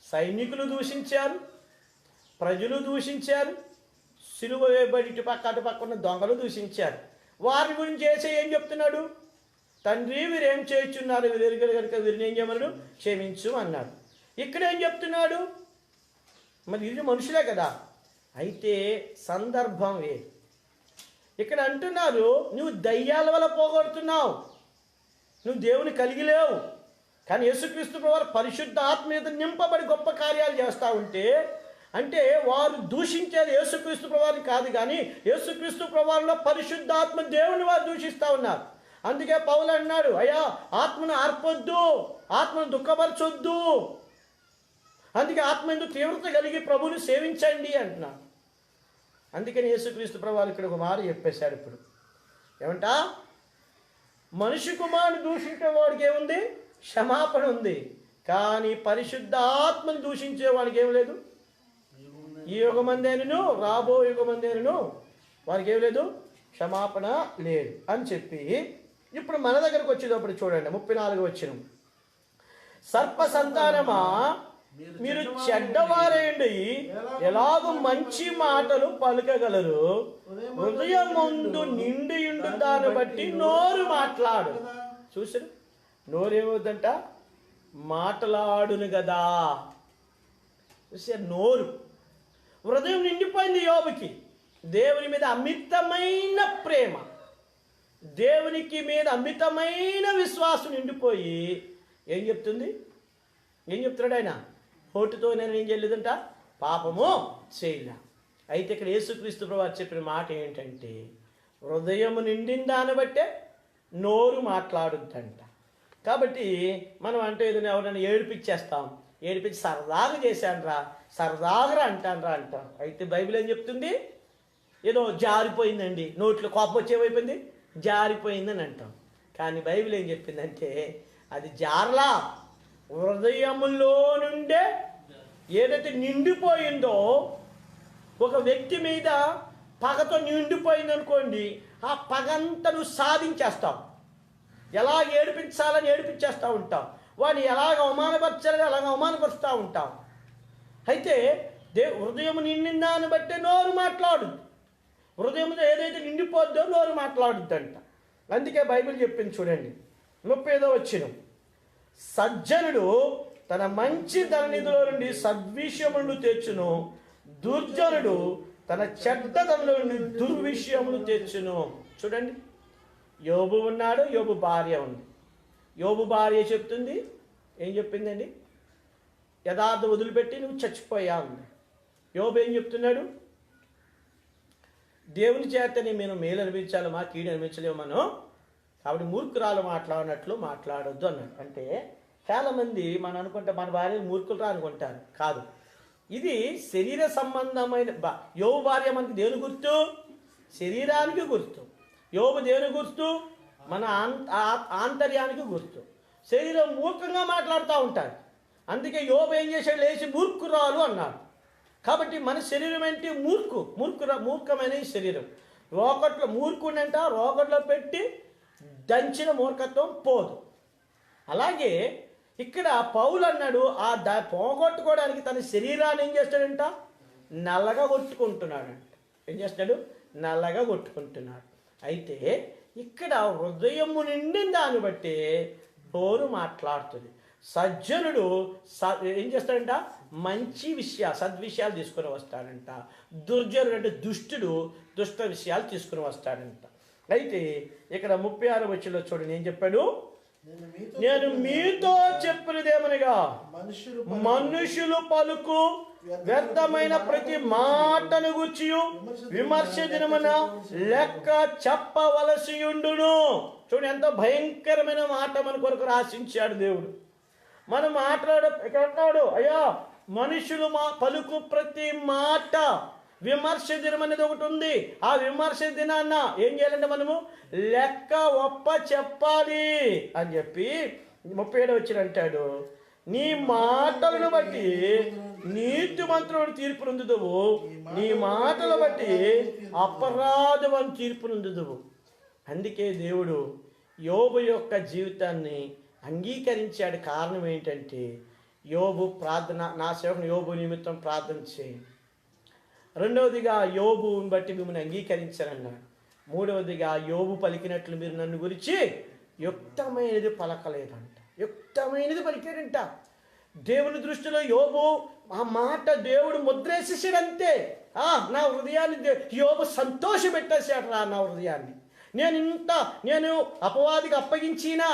సైనికులు దూషించారు, ప్రజలు దూషించారు, సిలువ వేయబడి ఇటు పక్క అటు పక్క ఉన్న దొంగలు దూషించారు. వారి గురించి చేసే ఏం చెప్తున్నాడు? తండ్రి వీరేం చేయుచున్నారు, వీరు కనుక వీరిని ఏం చేయమన్నాడు? క్షమించు అన్నాడు. ఇక్కడ ఏం చెప్తున్నాడు? మరి ఇది మనుషులే కదా. అయితే సందర్భం వేరు. ఇక్కడ అంటున్నారు, నువ్వు దయ్యాల వల్ల పోగొడుతున్నావు, నువ్వు దేవుని కలిగి లేవు. కానీ యేసుక్రీస్తు ప్రభువారు పరిశుద్ధ ఆత్మ మీద నింపబడి గొప్ప కార్యాలు చేస్తూ ఉంటే, అంటే వారు దూషించేది యేసుక్రీస్తు ప్రభువారిని కాదు, కానీ యేసుక్రీస్తు ప్రభువారిలో పరిశుద్ధాత్మ దేవుని వారు దూషిస్తూ ఉన్నారు. అందుకే పౌలు అన్నాడు, అయ్యా ఆత్మను ఆర్పొద్దు, ఆత్మను దుఃఖపరచొద్దు, అందుకే ఆత్మ ఎందుకు తీవ్రత కలిగి ప్రభువుని సేవించండి అంటున్నాడు. అందుకని యేసుక్రీస్తు ప్రభువారు ఇక్కడ ఒక మాట చెప్పేశాడు. ఇప్పుడు ఏమంటా, మనిషి కుమారుని దూషించే వాడికి ఏముంది? క్షమాపణ ఉంది. కానీ పరిశుద్ధాత్మను దూషించే వాడికి ఏం లేదు. ఈ యుగమందేను రాబో యుగమందేను వారికి ఏం లేదు, క్షమాపణ లేదు అని చెప్పి ఇప్పుడు మన దగ్గరకు వచ్చేటప్పుడు చూడండి 34 వచ్చిన సర్ప సంతానమా మీరు చెడ్డవారేండి ఎలాగూ మంచి మాటలు పలుకగలరు, హృదయం ముందు నిండియుండు దాన్ని బట్టి నోరు మాట్లాడు. చూసారు, నోరేమవుద్దంట? మాట్లాడును కదా. చూసారు, నోరు. హృదయం నిండిపోయింది యోబుకి. దేవుని మీద అమితమైన ప్రేమ, దేవునికి మీద అమితమైన విశ్వాసం నిండిపోయి ఏం చెప్తుంది? ఏం చెప్తున్నాడు ఆయన? హోటుతో నేను ఏం చేయలేదంట, పాపము చేయలే. అయితే ఇక్కడ యేసుక్రీస్తు ప్రభువారు చెప్పిన మాట ఏంటంటే, హృదయము నిండిన దాన్ని బట్టే నోరు మాట్లాడుద్దంట. కాబట్టి మనం అంటే ఏదైనా ఎవరైనా ఏడిపించేస్తాం, ఏడిపించి సరదాగా చేశానురా, సరదాగా అంటానురా అంటాం. అయితే బైబిల్ ఏం చెప్తుంది? ఏదో జారిపోయిందండి, నోట్లో కోపం వచ్చేమైపోయింది, జారిపోయిందని అంటాం. కానీ బైబిల్ ఏం చెప్పిందంటే, అది జారలా, హృదయములో నుండే ఏదైతే నిండిపోయిందో, ఒక వ్యక్తి మీద పగతో నిండిపోయింది అనుకోండి, ఆ పగంతా నువ్వు సాధించేస్తావు. ఎలా ఏడిపించాలని ఏడిపించేస్తూ ఉంటావు, వాడిని ఎలాగ అవమానపరచాలని అలాగ అవమానపరుస్తూ ఉంటావు. అయితే హృదయం నిండిందాన్ని బట్టే నోరు మాట్లాడు. హృదయంలో ఏదైతే నిండిపోద్దో నోరు మాట్లాడుద్దంట. అందుకే బైబిల్ చెప్పింది చూడండి 35 వచ్చిన సజ్జనుడు తన మంచి ధననిధిలో నుండి సద్విషయములను తెచ్చును, దుర్జనుడు తన చెడ్డదనలో నుండి దుర్విషయములు తెచ్చును. చూడండి, యోబు ఉన్నాడు, యోబు భార్య ఉంది. యోబు భార్య చెప్తుంది, ఏం చెప్పిందండి? యథార్థ వదిలిపెట్టి నువ్వు చచ్చిపోయా ఉంది. యోబు ఏం చెప్తున్నాడు? దేవుని చేతని మేము మేలు అనిపించాలి, మా కీడు అనిపించలేము మనం, కాబట్టి మూర్ఖురాలు మాట్లాడినట్లు మాట్లాడొద్దు అన్నాడు. అంటే చాలామంది మనం అనుకుంటే మన భార్యలు మూర్ఖులురా అనుకుంటారు. కాదు, ఇది శరీర సంబంధమైన యోబు భార్య మనకి దేవుని గుర్తు, శరీరానికి గుర్తు. యోబు దేవుని గుర్తు, మన ఆంతర్యానికి గుర్తు. శరీరం మూర్ఖంగా మాట్లాడుతూ ఉంటారు. అందుకే యోబు ఏం చేశాడు? లేచి మూర్ఖురాలు అన్నాడు. కాబట్టి మన శరీరం ఏంటి? మూర్ఖమైన ఈ శరీరం. రోకట్లో మూర్ఖుడంట, రోకట్లో పెట్టి దంచిన మూర్ఖత్వం పోదు. అలాగే ఇక్కడ పౌలు అన్నాడు, పోగొట్టుకోవడానికి తన శరీరాన్ని ఏం చేస్తాడంట? నల్లగా కొట్టుకుంటున్నాడంట. ఏం చేస్తాడు? నల్లగా కొట్టుకుంటున్నాడు. అయితే ఇక్కడ హృదయము నిండిన దాన్ని బట్టి నోరు మాట్లాడుతుంది. సజ్జనుడు ఏం చేస్తాడంట? మంచి సద్విషయాలు తీసుకుని వస్తాడంట. దుర్జనుడు అంటే దుష్టుడు దుష్ట విషయాలు తీసుకుని వస్తాడంట. అయితే ఇక్కడ 36 వచ్చిలో చూడండి ఏం చెప్పాడు? నేను మీతో చెప్పినదేమనగా మనుషులు పలుకు వ్యర్థమైన ప్రతి మాటను గుర్చి విమర్శ దినమున లెక్క చెప్పవలసి ఉండును. చూడండి, ఎంత భయంకరమైన మాట మన కొరకు రాసించాడు దేవుడు. మనం ఇక్కడ అంటాడు, అయ్యా మనుషులు పలుకు ప్రతి మాట విమర్శ దినం అనేది ఒకటి ఉంది. ఆ విమర్శ దినాన్న ఏం చేయాలంటే మనము లెక్క ఒప్ప చెప్పాలి అని చెప్పి 37 వచ్చిన అంటాడు, నీ మాటలను బట్టి నీతిమంతులను తీర్పు నొందుదువు, నీ మాటలు బట్టి అపరాధం తీర్పు నొందుదువు. అందుకే దేవుడు యోబు యొక్క జీవితాన్ని అంగీకరించాడు. కారణం ఏంటంటే యోబు ప్రార్థన, నా సేవకుని యోబు నిమిత్తం ప్రార్థన చేయండి. రెండవదిగా యోబుని బట్టి మిమ్మల్ని అంగీకరించారన్నాడు. మూడవదిగా యోబు పలికినట్లు మీరు నన్ను గురించి యుక్తమైనది పలకలేదంట. యుక్తమైనది పలికాడంట. దేవుని దృష్టిలో యోబు ఆ మాట దేవుడు ముద్రేసేసాడంతే. నా హృదయాన్ని యోబు సంతోషపెట్టేశాడు నా హృదయాన్ని. నేను అపవాదికి అప్పగించినా,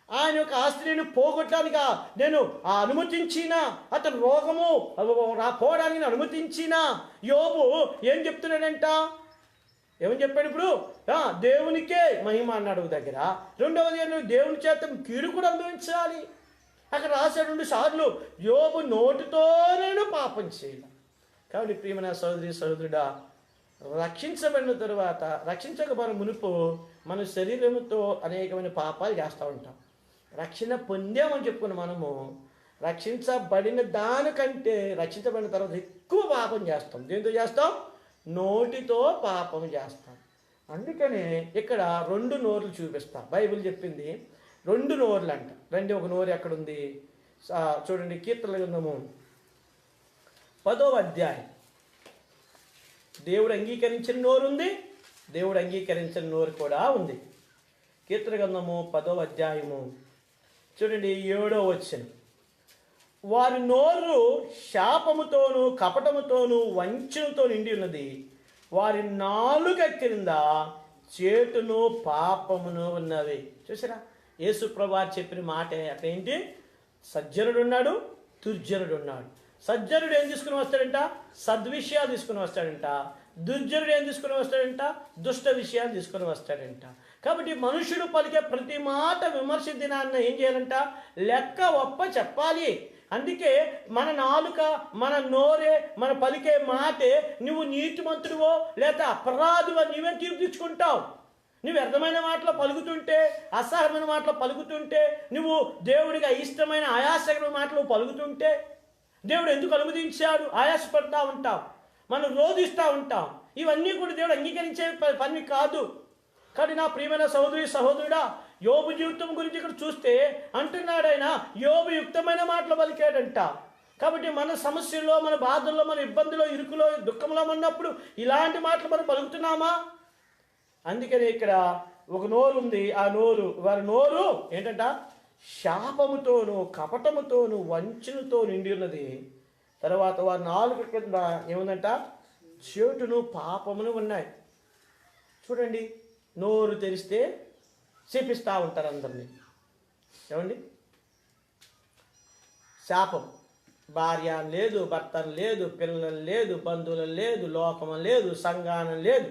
ఆయన యొక్క ఆస్తిని పోగొట్టడానికి నేను అనుమతించినా, అతను రోగము పోవడానికి అనుమతించినా, యోబు ఏం చెప్తున్నాడంట? ఏమని చెప్పాడు? ఇప్పుడు దేవునికే మహిమ అన్నాడు దగ్గర. రెండవది దేవుని చేత కీడు కూడా అనుభవించాలి. అక్కడ రాశాడు 2 సార్లు యోబు నోటితోనే పాపం చేయాలి. కాబట్టి ప్రియమైన సహోదరుడా, రక్షించబడిన తరువాత రక్షించకపోయిన మునుపు మన శరీరంతో అనేకమైన పాపాలు చేస్తూ ఉంటాం. రక్షణ పొందామని చెప్పుకుని మనము రక్షించబడిన దానికంటే రక్షించబడిన తర్వాత ఎక్కువ పాపం చేస్తాం. దేంతో చేస్తాం? నోటితో పాపం చేస్తాం. అందుకనే ఇక్కడ 2 నోర్లు చూపిస్తాం. బైబిల్ చెప్పింది 2 నోర్లు అంట. ఒక నోరు ఎక్కడుంది చూడండి, కీర్తనల గ్రంథము 10వ అధ్యాయం. దేవుడు అంగీకరించిన నోరు ఉంది, దేవుడు అంగీకరించిన నోరు కూడా ఉంది. కీర్తన గ్రంథము 10వ అధ్యాయము చూడండి 7వ వచనం. వారి నోరు శాపముతోనూ కపటముతోనూ వంచనతో నిండి ఉన్నది, వారి నాలుక క్రింద చేటును పాపమును ఉన్నవి. చూసారా, యేసు ప్రభువు చెప్పిన మాట ఏంటి? సజ్జనుడు ఉన్నాడు, దుర్జనుడు ఉన్నాడు. సజ్జనుడు ఏం తీసుకుని వస్తాడంట? సద్విషయాలు తీసుకుని వస్తాడంట. దుర్జనుడు ఏం తీసుకుని వస్తాడంట? దుష్ట విషయాలు తీసుకుని వస్తాడంట. కాబట్టి మనుషుడు పలికే ప్రతి మాట విమర్శ దినాన్న ఏం చేయాలంట? లెక్క ఒప్ప చెప్పాలి. అందుకే మన నాలుక, మన నోరే, మన పలికే మాటే నువ్వు నీతిమంతుడివో లేదా అపరాధువో నీవే తీర్పు తెచ్చుకుంటావు. నువ్వు వ్యర్థమైన మాటలు పలుకుతుంటే, అసహ్యమైన మాటలు పలుకుతుంటే, నువ్వు దేవుడికి అయిష్టమైన ఆయాసకరమైన మాటలు పలుకుతుంటే దేవుడు ఎందుకు అనుమతించాడు? ఆయాసపడతా ఉంటాం, మనం రోధిస్తూ ఉంటాం. ఇవన్నీ కూడా దేవుడు అంగీకరించే పని కాదు. కానీ నా ప్రియమైన సహోదరుడా, యోబు జీవితం గురించి ఇక్కడ చూస్తే అంటున్నాడు ఆయన, యోబు యుక్తమైన మాటలు పలికాడంట. కాబట్టి మన సమస్యల్లో, మన బాధల్లో, మన ఇబ్బందుల్లో, ఇరుకులో, దుఃఖంలో ఉన్నప్పుడు ఇలాంటి మాటలు మనం పలుకుతున్నామా? అందుకని ఇక్కడ ఒక నోరు ఉంది. ఆ నోరు, వారి నోరు ఏంటంట? శాపముతోనూ కపటముతోనూ వంచనతో నిండి ఉన్నది. తర్వాత వారి నాలుక కింద ఏముందంట? చేటును పాపమును ఉన్నాయి. చూడండి, నోరు తెరిస్తే శపిస్తూ ఉంటారు అందరినీ. ఏమండి? శాపం. భార్య లేదు, భర్త లేదు, పిల్లలు లేదు, బంధువులు లేదు, లోకం లేదు, సంఘానం లేదు.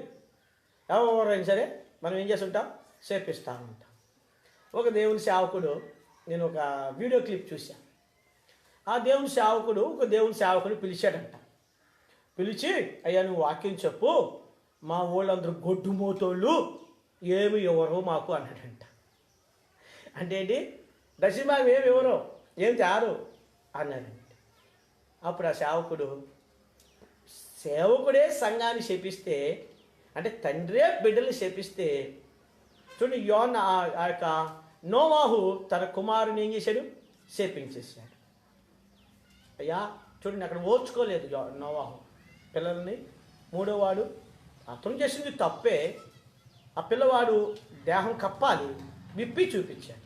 ఎవరైనా సరే మనం ఏం చేస్తుంటాం? శపిస్తూ ఉంటాం. ఒక దేవుని సేవకుడు, నేను ఒక వీడియో క్లిప్ చూశాను. ఆ దేవుని సేవకుడు ఒక దేవుని సేవకుని పిలిచాడంట. పిలిచి, అయ్యా నువ్వు వాక్యం చెప్పు, మా ఊళ్ళందరూ గొడ్డు మోతోళ్ళు ఏమి ఎవరో మాకు అన్నాడంట. అంటే ఏంటి? దశమాగం ఏమి ఎవరో, ఏం చారు అన్నాడంట. అప్పుడు ఆ సేవకుడే సంఘాన్ని శపిస్తే, అంటే తండ్రే బిడ్డలు శపిస్తే, చూడండి యోన ఆ యొక్క నోవాహు తన కుమారుని ఏం చేశాడు? శపించేశాడు. అయ్యా చూడండి, అక్కడ ఓర్చుకోలేదు నోవాహు పిల్లల్ని. మూడోవాడు అతను చేసింది తప్పే. ఆ పిల్లవాడు దేహం కప్పాలి, విప్పి చూపించాడు.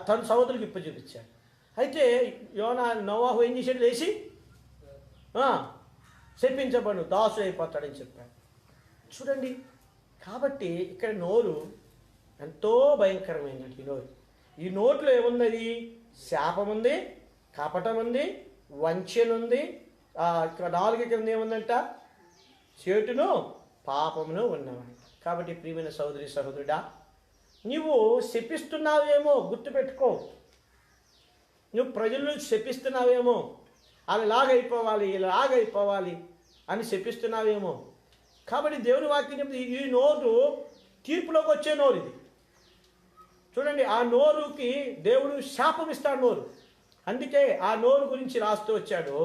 తన సహోదరులకు విప్పి చూపించాడు. అయితే నోవాహు ఏం చేశాడు? లేచి శపించబడు, దాసు అయిపోతాడని చెప్పాడు. చూడండి, కాబట్టి ఇక్కడ నోరు ఎంతో భయంకరమైనది. నోరు ఈ నోట్లో ఏమున్నది? శాపం ఉంది, కపటం ఉంది, వంచన ఉంది. ఇక్కడ 4 కింద ఏముందంట? చేటును పాపమును ఉన్నవంట. కాబట్టి ప్రియమైన సహోదరి సహోదరుడా, నువ్వు శపిస్తున్నావేమో, గుర్తుపెట్టుకో. నువ్వు ప్రజలను శపిస్తున్నావేమో, అలాగైపోవాలి ఇలాగైపోవాలి అని శపిస్తున్నావేమో. కాబట్టి దేవుని వాక్యం చెప్తే ఈ నోరు తీర్పులోకి వచ్చే నోరు ఇది. చూడండి, ఆ నోరుకి దేవుడు శాపం ఇస్తాడు నోరు. అందుకే ఆ నోరు గురించి రాస్తూ వచ్చాడు.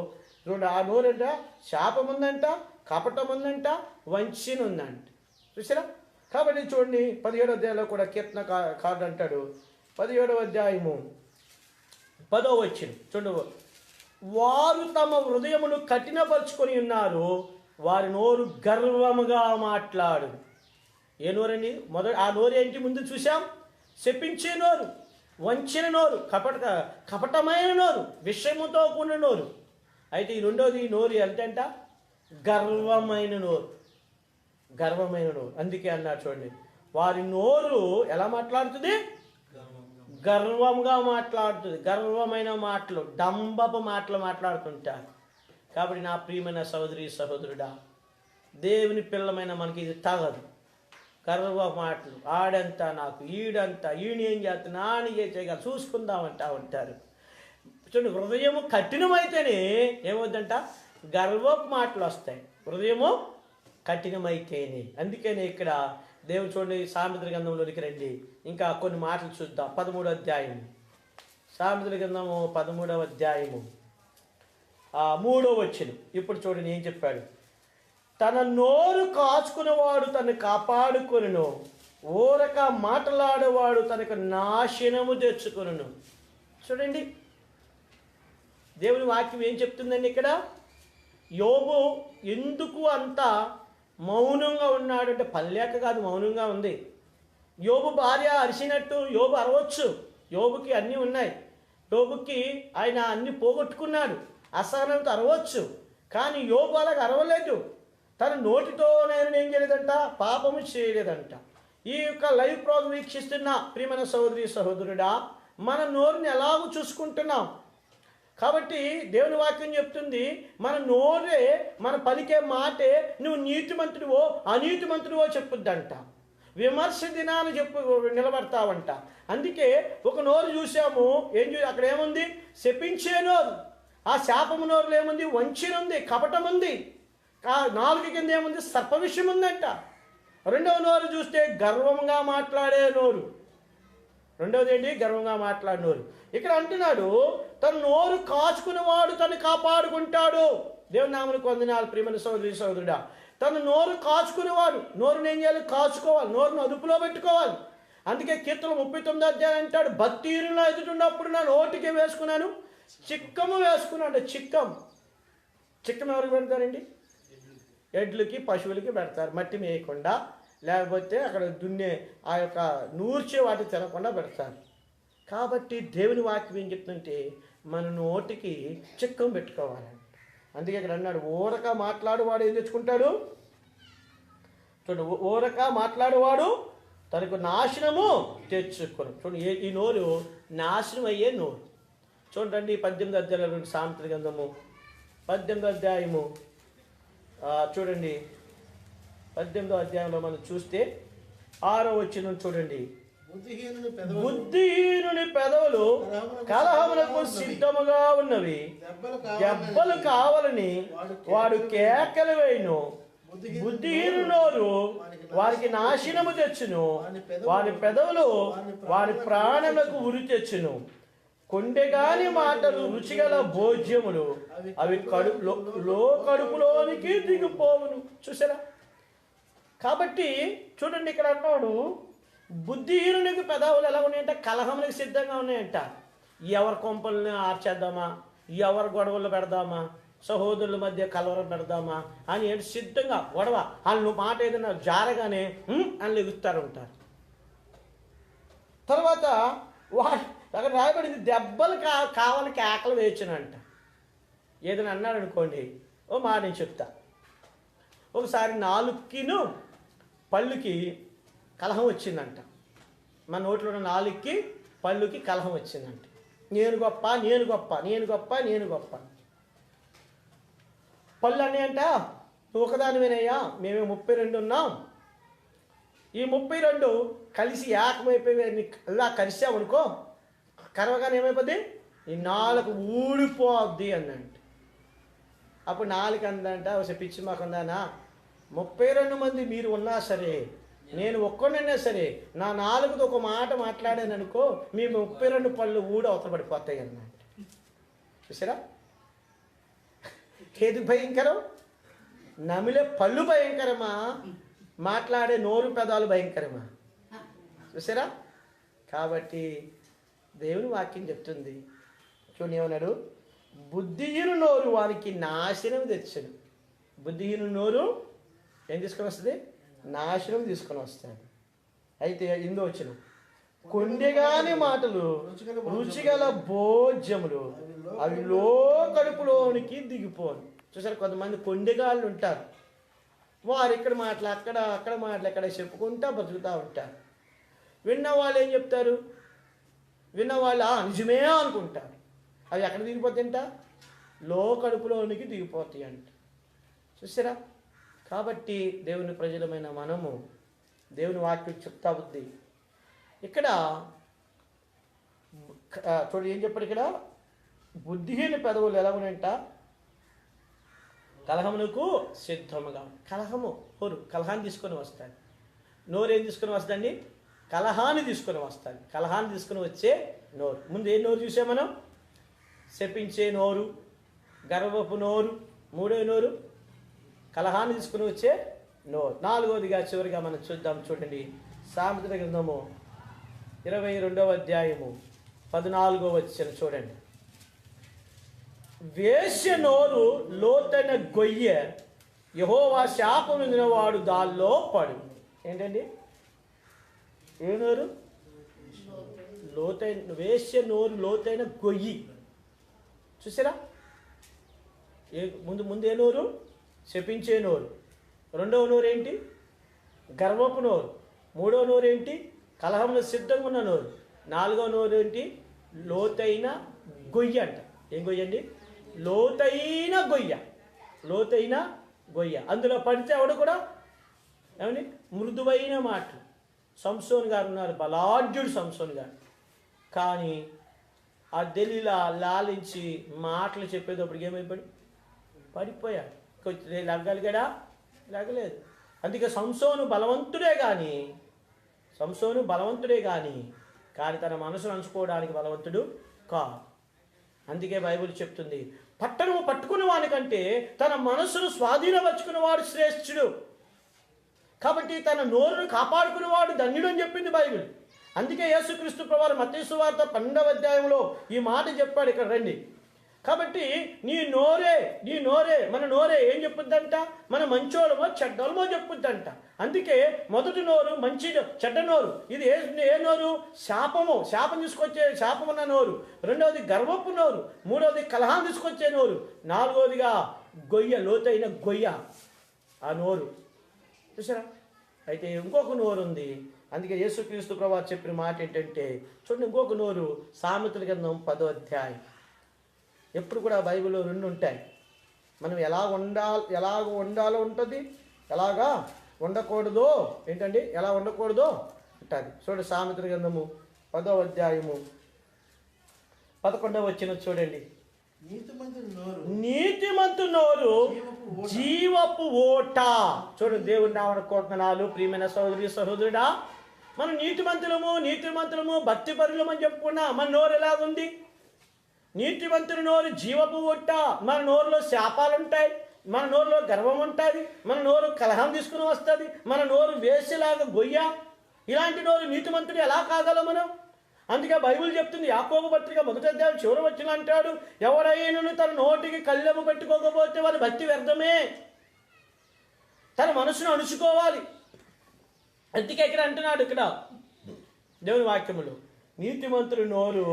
చూడండి, ఆ నోరు అంట శాపం ఉందంట, కపటం ఉందంట, వంచన ఉందంట. చూసారా? కాబట్టి చూడండి 17వ అధ్యాయంలో కూడా కీర్తనకారుడు అంటాడు, 17వ అధ్యాయము 10వ వచనం చూడండి, వారు తమ హృదయమును కఠినపరుచుకొని ఉన్నారు, వారి నోరు గర్వముగా మాట్లాడు. ఏ నోరండి? ఆ నోరు ఏంటి? ముందు చూసాం, శపించే నోరు, వంచిన నోరు, కపటమైన నోరు, విషయముతో కూడిన నోరు. అయితే ఈ రెండోది నోరు ఎంతంట? గర్వమైన నోరు. గర్వమైన నోరు. అందుకే అన్నారు చూడండి, వారి నోరు ఎలా మాట్లాడుతుంది? గర్వంగా మాట్లాడుతుంది. గర్వమైన మాటలు, డంబపు మాటలు మాట్లాడుతుంటారు. కాబట్టి నా ప్రియమైన సహోదరి సహోదరుడా, దేవుని పిల్లమైన మనకి ఇది తగదు. గర్వ మాటలు, ఆడంతా నాకు, ఈడంతా, ఈయన ఏం చేస్తున్నా అని చేయగల చూసుకుందామంటా ఉంటారు. చూడండి, హృదయము కఠినమైతేనే ఏమవుద్దంట? గర్వపు మాటలు వస్తాయి. హృదయము కఠినమైతేనే. అందుకనే ఇక్కడ దేవుడు చూడండి, సామెతల గ్రంథంలోనికి రండి, ఇంకా కొన్ని మాటలు చూద్దాం. 13వ అధ్యాయము, సామెతల గ్రంథము 13వ అధ్యాయము 3వ వచనం. ఇప్పుడు చూడండి ఏం చెప్పాడు? తన నోరు కాచుకునేవాడు తను కాపాడుకొనును, ఊరక మాట్లాడేవాడు తనకు నాశనము తెచ్చుకొనును. చూడండి, దేవుని వాక్యం ఏం చెప్తుందండి ఇక్కడ? యోబు ఎందుకు అంత మౌనంగా ఉన్నాడంటే పనిలేక కాదు, మౌనంగా ఉంది. యోబు భార్య అరిచినట్టు యోబు అరవచ్చు. యోబుకి అన్నీ ఉన్నాయి. యోబుకి ఆయన అన్ని పోగొట్టుకున్నాడు, అసహనంతో అరవచ్చు. కానీ యోబు అలాగ అరవలేదు. తన నోటితో నేను ఏం చేయలేదంట? పాపము చేయలేదంట. ఈ యొక్క లైవ్ ప్రోగ్రాం వీక్షిస్తున్న ప్రియమైన సహోదరి సహోదరుడా, మన నోరుని ఎలాగూ చూసుకుంటున్నాం. కాబట్టి దేవుని వాక్యం చెప్తుంది, మన నోరే, మన పలికే మాటే నువ్వు నీతిమంతుడివో అనీతిమంతుడివో చెప్పుద్దంట. విమర్శ దినాన్ని నిలబడతావంట. అందుకే ఒక నోరు చూసాము, అక్కడ ఏముంది? శపించే నోరు. ఆ శాపము నోరులో ఏముంది? వంచన ఉంది, కపటం ఉంది. 4 కింద ఏముంది? సర్ప విషయం ఉందంట. రెండవ నోరు చూస్తే గర్వంగా మాట్లాడే నోరు. రెండవది ఏంటి? గర్వంగా మాట్లాడే నోరు. ఇక్కడ అంటున్నాడు, తన నోరు కాచుకునేవాడు తను కాపాడుకుంటాడు. దేవుని నామమునకు వందనాలు ప్రియమైన సహోదరి సహోదరుడా. తన నోరు కాచుకునేవాడు, నోరుని ఏం చేయాలి? కాచుకోవాలి, నోరును అదుపులో పెట్టుకోవాలి. అందుకే కీర్తన 39వ అధ్యాయం అంటాడు, భక్తిహీనుల ఎదుటిన్నప్పుడు నా నోటికి వేసుకున్నాను, చిక్కము వేసుకున్నాడు. చిక్కం ఎవరికి పెడతారండి? ఎడ్లకి పశువులకి పెడతారు, మట్టి మేయకుండా, లేకపోతే అక్కడ దున్నే ఆ యొక్క నూర్చే వాటి తినకుండా పెడతారు. కాబట్టి దేవుని వాక్యం ఏం చెప్తుంటే మన నోటికి చిక్కం పెట్టుకోవాలండి. అందుకే ఇక్కడ అన్నాడు, ఊరక మాట్లాడువాడు ఏం తెచ్చుకుంటాడు? చూడండి, ఊరక మాట్లాడువాడు తనకు నాశనము తెచ్చుకోను. చూడండి, ఈ నోరు నాశనం అయ్యే నోరు. చూడండి 18వ అధ్యాయంలో సామెతల గ్రంథము 18వ అధ్యాయము చూడండి, 18వ అధ్యాయంలో మనం చూస్తే 6వ వచనం చూడండి, బుద్ధిహీనుని పెదవులు కలహములకు సిద్ధముగా ఉన్నవి, దెబ్బలు కావాలని వాడు కేకలు వేయును. బుద్ధిహీను నోరు వారికి నాశనము తెచ్చును, వారి పెదవులు వారి ప్రాణములకు ఉరి తెచ్చును. కొండెగాని మాటలు రుచిగల భోజ్యములు, అవి కడుపులోనికి దిగిపోవును. చూసారా? కాబట్టి చూడండి, ఇక్కడ అన్నాడు, బుద్ధిహీనునికి పెదవులు ఎలా ఉన్నాయంట? కలహములకు సిద్ధంగా ఉన్నాయంట. ఎవరి కొంపల్ని ఆర్చేద్దామా, ఎవరి గొడవలు పెడదామా, సహోదరుల మధ్య కలవరం పెడదామా అని సిద్ధంగా గొడవ. వాళ్ళు మాట ఏదైనా జారగానే అని లెగుస్తారు ఉంటారు. తర్వాత అక్కడ రాయబడింది, దెబ్బలు కావాలి కేకలు వేయచ్చునంట. ఏదైనా అన్నాడు అనుకోండి, ఓ మాట నేను చెప్తా. ఒకసారి నాలుగుకిను పళ్ళుకి కలహం వచ్చిందంట. మన నోట్లో ఉన్న నాలుగుకి పళ్ళుకి కలహం వచ్చిందంట. నేను గొప్ప, నేను గొప్ప, నేను గొప్ప, నేను గొప్ప. పళ్ళు అన్నాయంట, నువ్వు ఒకదానివేనయ్యా, మేమే 32 ఉన్నాం. ఈ 32 కలిసి ఏకమైపోయి అలా కలిసామనుకో, కరవగానే ఏమైపోద్ది, ఈ నాలుగు ఊడిపోద్ది అన్నంట. అప్పుడు నాలుగు అందంట, ఒక పిచ్చి మాకుందానా, 32 మంది మీరు ఉన్నా సరే, నేను ఒక్కడైనా సరే, నా నాలుగుతో ఒక మాట మాట్లాడాను అనుకో, మీ 32 పళ్ళు అవతల పడిపోతాయి అన్నమాట. చూసారా ఏది భయంకరం? నమిలే పళ్ళు భయంకరమా, మాట్లాడే నోరు పెదాలు భయంకరమా? చూసారా? కాబట్టి దేవుని వాక్యం చెప్తుంది, చూడండి ఏమన్నాడు, బుద్ధిహీను నోరు వారికి నాశనం తెచ్చను. బుద్ధిహీను నోరు ఏం తీసుకొని వస్తుంది? నాశనం తీసుకొని వస్తాడు. అయితే ఇందో వచ్చిన కొండెగాని మాటలు రుచిగల భోజ్యములు అవి కడుపులోనికి దిగిపోను. చూసారు, కొంతమంది కొండెగాళ్ళు ఉంటారు, వారు ఇక్కడ మాటలు అక్కడ మాటలు ఎక్కడ చెప్పుకుంటా బతుకుతూ ఉంటారు. విన్న వాళ్ళు ఏం చెప్తారు? విన్నవాళ్ళు నిజమే అనుకుంటారు. అవి ఎక్కడ దిగిపోతాయంట? కడుపులోనికి దిగిపోతాయి అంట. చూసారా? కాబట్టి దేవుని ప్రజలమైన మనము దేవుని వాక్యం చెప్తా బుద్ధి. ఇక్కడ చూడండి ఏం చెప్పాడు ఇక్కడ, బుద్ధిహీన పెదవులు ఎలా ఉన్నాయంట, కలహమునకు సిద్ధముగా. కలహాన్ని తీసుకొని వస్తాడు. నోరు ఏం తీసుకొని వస్తుందండి? కలహాన్ని తీసుకొని వస్తాడు. కలహాన్ని తీసుకొని వచ్చే నోరు. ముందు ఏ నోరు చూసే మనం? శపించే నోరు, గర్వపు నోరు. మూడో నోరు కలహాన్ని తీసుకుని వచ్చే నోరు. నాలుగవదిగా చివరిగా మనం చూడండి, సామెతల గ్రంథము 22వ అధ్యాయము 14వ వచనం చూడండి. వేశ్య నోరు లోతైన గొయ్య, యెహోవా శాపం వాడు దానిలో పడు. ఏంటండి? ఏ నోరు? లోతైన వేశ్య నోరు లోతైన గొయ్యి. చూసారా? ముందు ఏ నోరు? శపించే నోరు. రెండవ నోరు ఏంటి? గర్వపు నోరు. మూడవ నోరు ఏంటి? కలహంలో సిద్ధంగా ఉన్న నోరు. నాలుగవ నోరు ఏంటి? లోతైన గొయ్య అంట. ఏం గొయ్య అండి? లోతైన గొయ్య. లోతైన గొయ్య. అందులో పడితే ఎవడు కూడా ఏమండి మృదువైన మాటలు. సంసోన్ గారు ఉన్నారు, బలాఢ్యుడు సంసోన్ గారు. కానీ ఆ దెలీలా లాలించి మాటలు చెప్పేటప్పటికి ఏమైపోయాడు? పడిపోయాడు. కొంచెం లగ్గలిగాడా? లగ్గలేదు. అందుకే సంసోను బలవంతుడే కానీ తన మనసును అంచుకోవడానికి బలవంతుడు కాదు. అందుకే బైబిల్ చెప్తుంది, పట్టణము పట్టుకున్న వానికంటే తన మనసును స్వాధీనపరుచుకున్నవాడు శ్రేష్ఠుడు. కాబట్టి తన నోరును కాపాడుకునేవాడు ధన్యుడు అని చెప్పింది బైబిల్. అందుకే యేసుక్రీస్తు ప్రభువు మత్తయి సువార్త 12వ అధ్యాయంలో ఈ మాట చెప్పాడు. ఇక్కడ రండి. కాబట్టి నీ నోరే మన నోరే ఏం చెప్పుద్దంట? మన మంచోళమో చెడ్డోళమో చెప్పుద్దంట. అందుకే మొదటి నోరు మంచి చెడ్డ నోరు. ఇది ఏ నోరు? శాపం తీసుకొచ్చే శాపమున్న నోరు. రెండవది గర్వపు నోరు. మూడవది కలహం తీసుకొచ్చే నోరు. నాలుగవదిగా గొయ్య, లోతైన గొయ్య ఆ నోరు. చూసారా? అయితే ఇంకొక నోరు ఉంది. అందుకే యేసుక్రీస్తు ప్రభువు చెప్పిన మాట ఏంటంటే, చూడండి ఇంకొక నోరు, సామెతల గ్రంథం 10వ అధ్యాయం. ఎప్పుడు కూడా బైబిల్లో 2 ఉంటాయి. మనం ఎలాగ ఉండాలో ఉంటుంది, ఎలాగా ఉండకూడదో ఏంటండి, ఎలా ఉండకూడదో ఉంటుంది. చూడండి సామెతల గ్రంథము 10వ అధ్యాయము 11వ వచనం చూడండి. నీతిమంతు నోరు జీవపు ఓట. చూడండి దేవుని నామమున కోట్నాలు. ప్రియమైన సహోదరుడా, మనం నీతిమంతులము భక్తిపరులము అని చెప్పుకున్నా, మన నోరు ఎలాగుంది? నీతిమంతుని నోరు జీవపు ఓట. మన నోరులో శాపాలు ఉంటాయి, మన నోరులో గర్వం ఉంటుంది, మన నోరు కలహం తీసుకుని వస్తుంది, మన నోరు వేసేలాగా గొయ్య. ఇలాంటి నోరు నీతిమంతుడు ఎలా కాగలం మనం? అందుకే బైబిల్ చెప్తుంది, యాకోబు పత్రిక 1వ అధ్యాయం చివరి వచనం అంటాడు, ఎవరైనా తన నోటికి కళ్ళెము పెట్టుకోకపోతే వారి భక్తి వ్యర్థమే. తన మనసును అణుచుకోవాలి. అందుకే ఇక్కడ అంటున్నాడు, ఇక్కడ దేవుని వాక్యములు, నీతిమంతుడి నోరు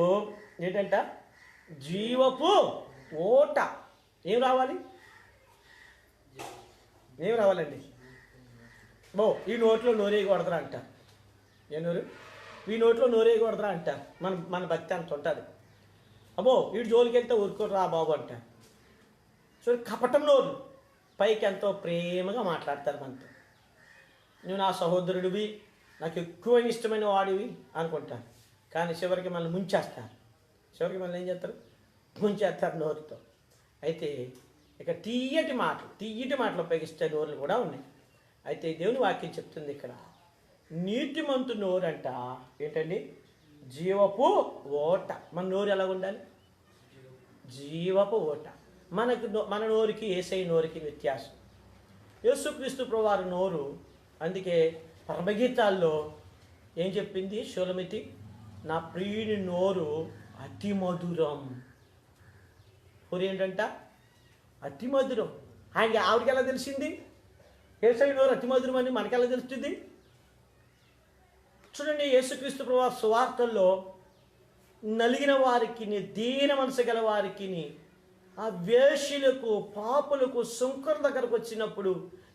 ఏంటంట? జీవపు ఓట. ఏం రావాలండి? ఈ నోట్లో నోరే కొడతారు అంట. ఏ నోరు? వీ నోట్లో నోరేయకూడదురా అంటారు. మన మన భక్తి అంత ఉంటుంది. అబ్బో వీడు జోలికి వెళ్తే ఊరుకోరా బాబు అంటారు. సో కపటం నోరు, పైకి ఎంతో ప్రేమగా మాట్లాడతారు మనతో. నువ్వు నా సహోదరుడివి, నాకు ఎక్కువ ఇష్టమైన వాడివి అనుకుంటారు. కానీ చివరికి మనల్ని ముంచేస్తారు. చివరికి మనల్ని ఏం చేస్తారు? ముంచేస్తారు నోరుతో. అయితే ఇక తీయటి మాటలు ఉపయోగిస్తే నోరులు కూడా ఉన్నాయి. అయితే దేవుని వాక్యం చెప్తుంది ఇక్కడ, నీతిమంతు నోరంట ఏంటండి? జీవపు ఓట. మన నోరు ఎలా ఉండాలి? జీవపు ఓట. మన నోరుకి యేసయ్య నోరుకి వ్యత్యాసం. యేసుక్రీస్తు ప్రభువారి నోరు, అందుకే పరమగీతాల్లో ఏం చెప్పింది షూలమితి? నా ప్రియుని నోరు అతి మధురం. ఏంటంట? అతి మధురం. ఆవిడకి ఎలా తెలిసింది యేసయ్య నోరు అతి మధురం అని? మనకెలా తెలుస్తుంది? చూడండి, యేసుక్రీస్తు ప్రభువారి సువార్తల్లో నలిగిన వారికి, దీన మనసు గల వారికి, ఆ వేశ్యలకు, పాపులకు, సుంకరుల దగ్గరకు వచ్చినప్పుడు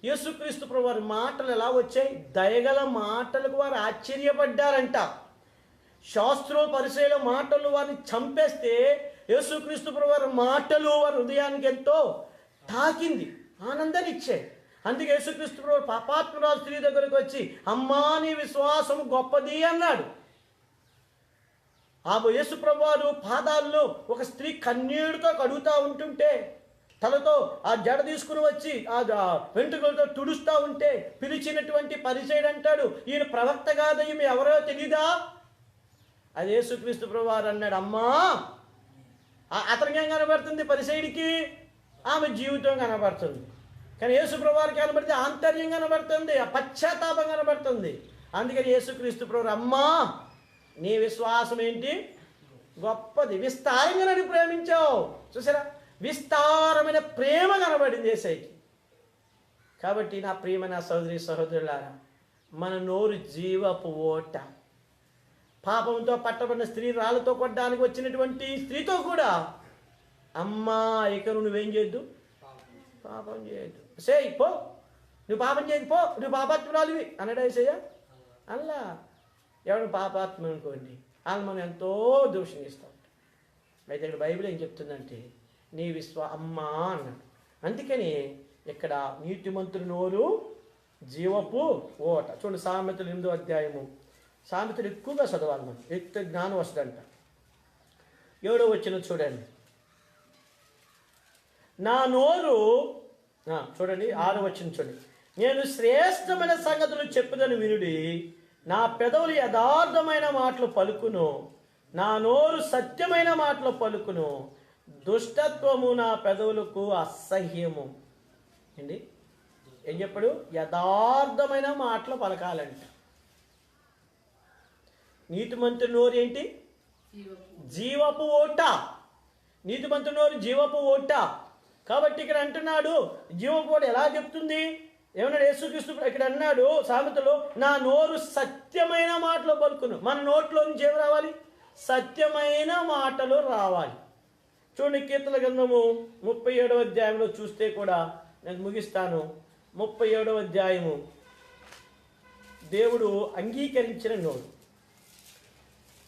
యేసుక్రీస్తు ప్రభువారి మాటలు ఎలా వచ్చాయి? దయగల మాటలకు వారు ఆశ్చర్యపడ్డారంట. శాస్త్రుల పరిచయాల మాటలు వారిని చంపేస్తే యేసుక్రీస్తు ప్రభువారి మాటలు వారి హృదయానికి ఎంతో తాకింది, ఆనందాన్ని ఇచ్చాయి. అందుకే యేసుక్రీస్తు ప్రభువారు పాపాత్మురాలు స్త్రీ దగ్గరకు వచ్చి, అమ్మా నీ విశ్వాసం గొప్పది అన్నాడు. ఆ యేసు ప్రభువారు పాదాల్లో ఒక స్త్రీ కన్నీడుతో కడుగుతూ ఉంటుంటే, తలతో ఆ జడ తీసుకుని వచ్చి ఆ వెంట్రుకలతో తుడుస్తూ ఉంటే పిలిచినటువంటి పరిచయుడు అంటాడు, ఈయన ప్రవక్త కాదు, ఈమె ఎవరో తెలీదా? అది యేసుక్రీస్తు ప్రభువారు అన్నాడు, అమ్మా. అతనికి ఏం కనబడుతుంది? పరిచయుడికి ఆమె జీవితం కనబడుతుంది. కానీ యేసు ప్రభువారికి కనబడితే ఆంతర్యం కనబడుతుంది, ఆ పశ్చాత్తాపం కనబడుతుంది. అందుకని యేసుక్రీస్తు ప్రభువారు, అమ్మా నీ విశ్వాసం ఏంటి? గొప్పది. విస్తారంగా నన్ను ప్రేమించావు. చూసారా, విస్తారమైన ప్రేమ కనబడింది యేసయ్యకి. కాబట్టి నా ప్రియమైన సహోదరి సహోదరులారా, మన నోరు జీవపు ఓట. పాపంతో పట్టబడిన స్త్రీ రాళ్ళతో కొట్టడానికి వచ్చినటువంటి స్త్రీతో కూడా, అమ్మా ఇక నువ్వేం చేయొద్దు, పాపం చేయొద్దు, పో, నువ్వు పాపం చేయదు, పో, నువ్వు పాపాత్మురాలివి అన్నాడు యేసయ్య. అలా ఎవడు పాపాత్మ అనుకోండి, వాళ్ళు మనం ఎంతో దూషణిస్తూ ఉంటాం. అయితే ఇక్కడ బైబిల్ ఏం చెప్తుందంటే, నీ అమ్మా అన్నాడు. అందుకని ఇక్కడ నీతిమంతుల నోరు జీవపు ఓట. చూడండి, సామెతలు 8వ అధ్యాయము. సామెతలు ఎక్కువగా చదవాలి మనం, ఎక్కువ జ్ఞానం వస్తుందంట. 7వ వచనం చూడండి. నా నోరు, చూడండి 6వ వచనం చూడండి. నేను శ్రేష్టమైన సంగతులు చెప్పుదని వినుడి, నా పెదవులు యథార్థమైన మాటలు పలుకును, నా నోరు సత్యమైన మాటలు పలుకును, దుష్టత్వము నా పెదవులకు అసహ్యము. ఏంటి ఏం చెప్పాడు? యథార్థమైన మాటలు పలకాలంట. నీతిమంతుని నోరు ఏంటి? జీవపు ఓట. నీతిమంతుని నోరు జీవపు ఓట. కాబట్టి ఇక్కడ అంటున్నాడు, జీవపు ఓట ఎలా చెప్తుంది? ఏమన్నాడు యేసుక్రీస్తు ఇక్కడ అన్నాడు సామెతలో, నా నోరు సత్యమైన మాటలు పలుకును. మన నోట్లో నుంచి ఏమి రావాలి? సత్యమైన మాటలు రావాలి. చూడండి, కీర్తన గ్రంథము 37వ అధ్యాయంలో చూస్తే కూడా, నేను ముగిస్తాను. 37వ అధ్యాయము, దేవుడు అంగీకరించిన నోరు.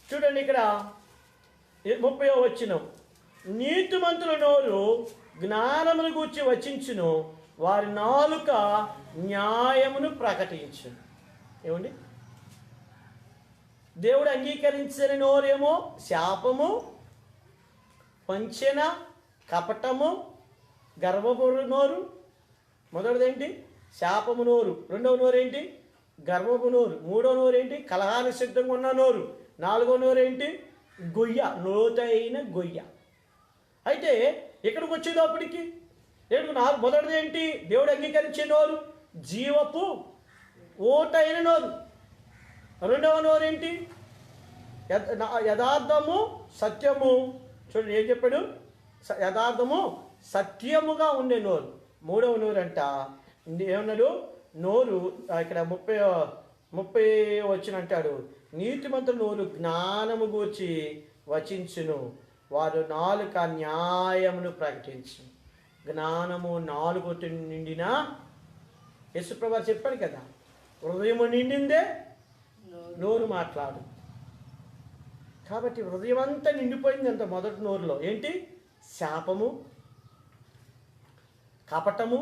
చూడండి ఇక్కడ 30వ వచనం, నీతిమంతుల నోరు జ్ఞానమును గూర్చి వచించును, వారి నాలుక న్యాయమును ప్రకటించును. ఏమండి, దేవుడు అంగీకరించిన నోరేమో శాపము, వంచన, కపటము, గర్వపు నోరు. మొదటిదేంటి? శాపము నోరు. రెండవ నోరు ఏంటి? గర్వపు నోరు. మూడవ నోరు ఏంటి? కలహానికి సిద్ధంగా ఉన్న నోరు. నాలుగో నోరు ఏంటి? గొయ్య, లోతైన గొయ్య. అయితే ఇక్కడికి వచ్చేటప్పటికి మొదటిది ఏంటి? దేవుడు అంగీకరించే నోరు జీవపు ఓటైన నోరు. రెండవ నోరు ఏంటి? యథార్థము, సత్యము. చూడండి ఏం చెప్పాడు? యథార్థము సత్యముగా ఉండే నోరు. మూడవ నోరు అంట ఏమన్నాడు? నోరు ఇక్కడ 30 వచ్చిన అంటాడు, నీతిమంతుల నోరు జ్ఞానము గూర్చి వచించును, వారు నాలుక న్యాయమును ప్రకటించు. జ్ఞానము నాలుగుతో నిండిన, యేసుప్రభువు చెప్పాడు కదా, హృదయము నిండిందే నోరు మాట్లాడు. కాబట్టి హృదయం అంతా నిండిపోయింది అంత మొదటి నోరులో. ఏంటి? శాపము, కపటము,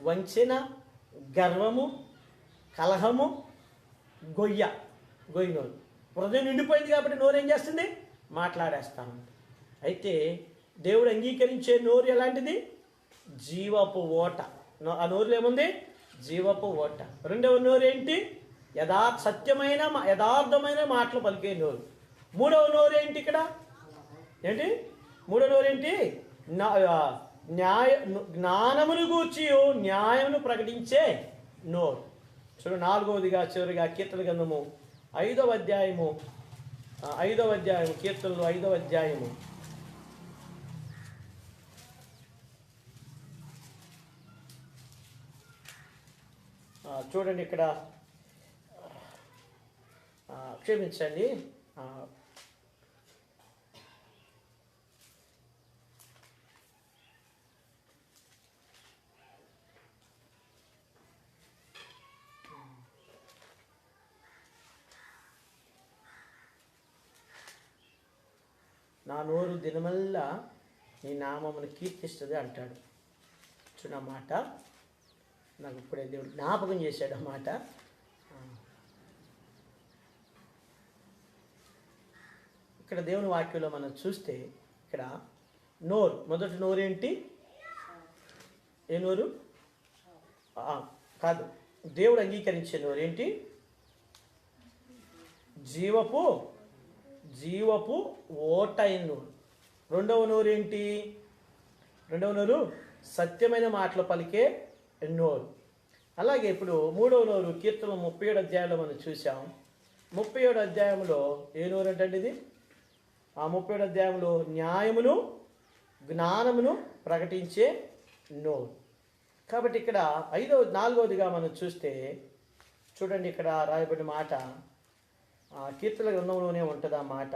వంచన, గర్వము, కలహము, గొయ్య నోరు. హృదయం నిండిపోయింది కాబట్టి నోరు ఏం చేస్తుంది? మాట్లాడేస్తాను. అయితే దేవుడు అంగీకరించే నోరు ఎలాంటిది? జీవపు ఓట. ఆ నోరులో ఏముంది? జీవపు ఓట. రెండవ నోరు ఏంటి? యథార్థమైన మాటలు పలికే నోరు. మూడవ నోరు ఏంటి ఇక్కడ? ఏంటి మూడవ నోరు ఏంటి? జ్ఞానమును గూర్చి న్యాయమును ప్రకటించే నోరు. చూడు, నాలుగవదిగా చివరిగా కీర్తన గ్రంథము 5వ అధ్యాయము కీర్తనలు 5వ అధ్యాయము చూడండి. ఇక్కడ క్షమించండి, నా నోరు దినమల్లా నీ నామమును కీర్తిస్తుంది అంటాడు. చూడ మాట నాకు ఇప్పుడే దేవుడు జ్ఞాపకం చేశాడు ఆ మాట. ఇక్కడ దేవుని వాక్యంలో మనం చూస్తే ఇక్కడ నోరు, మొదటి నోరు ఏంటి? ఏ నోరు? కాదు, దేవుడు అంగీకరించే నోరు ఏంటి? జీవపు ఓట అయిన నోరు. రెండవ నోరు ఏంటి? రెండవ నోరు సత్యమైన మాటలు పలికే నోరు. అలాగే ఇప్పుడు మూడవ నోరు కీర్తన 37 అధ్యాయంలో మనం చూసాం. 37 అధ్యాయంలో ఏ నోరు అంటే ఇది? ఆ 37 అధ్యాయంలో న్యాయమును జ్ఞానమును ప్రకటించే నోరు. కాబట్టి ఇక్కడ 4వదిగా మనం చూస్తే చూడండి, ఇక్కడ రాయబడిన మాట కీర్తన గ్రంథంలోనే ఉంటుంది ఆ మాట.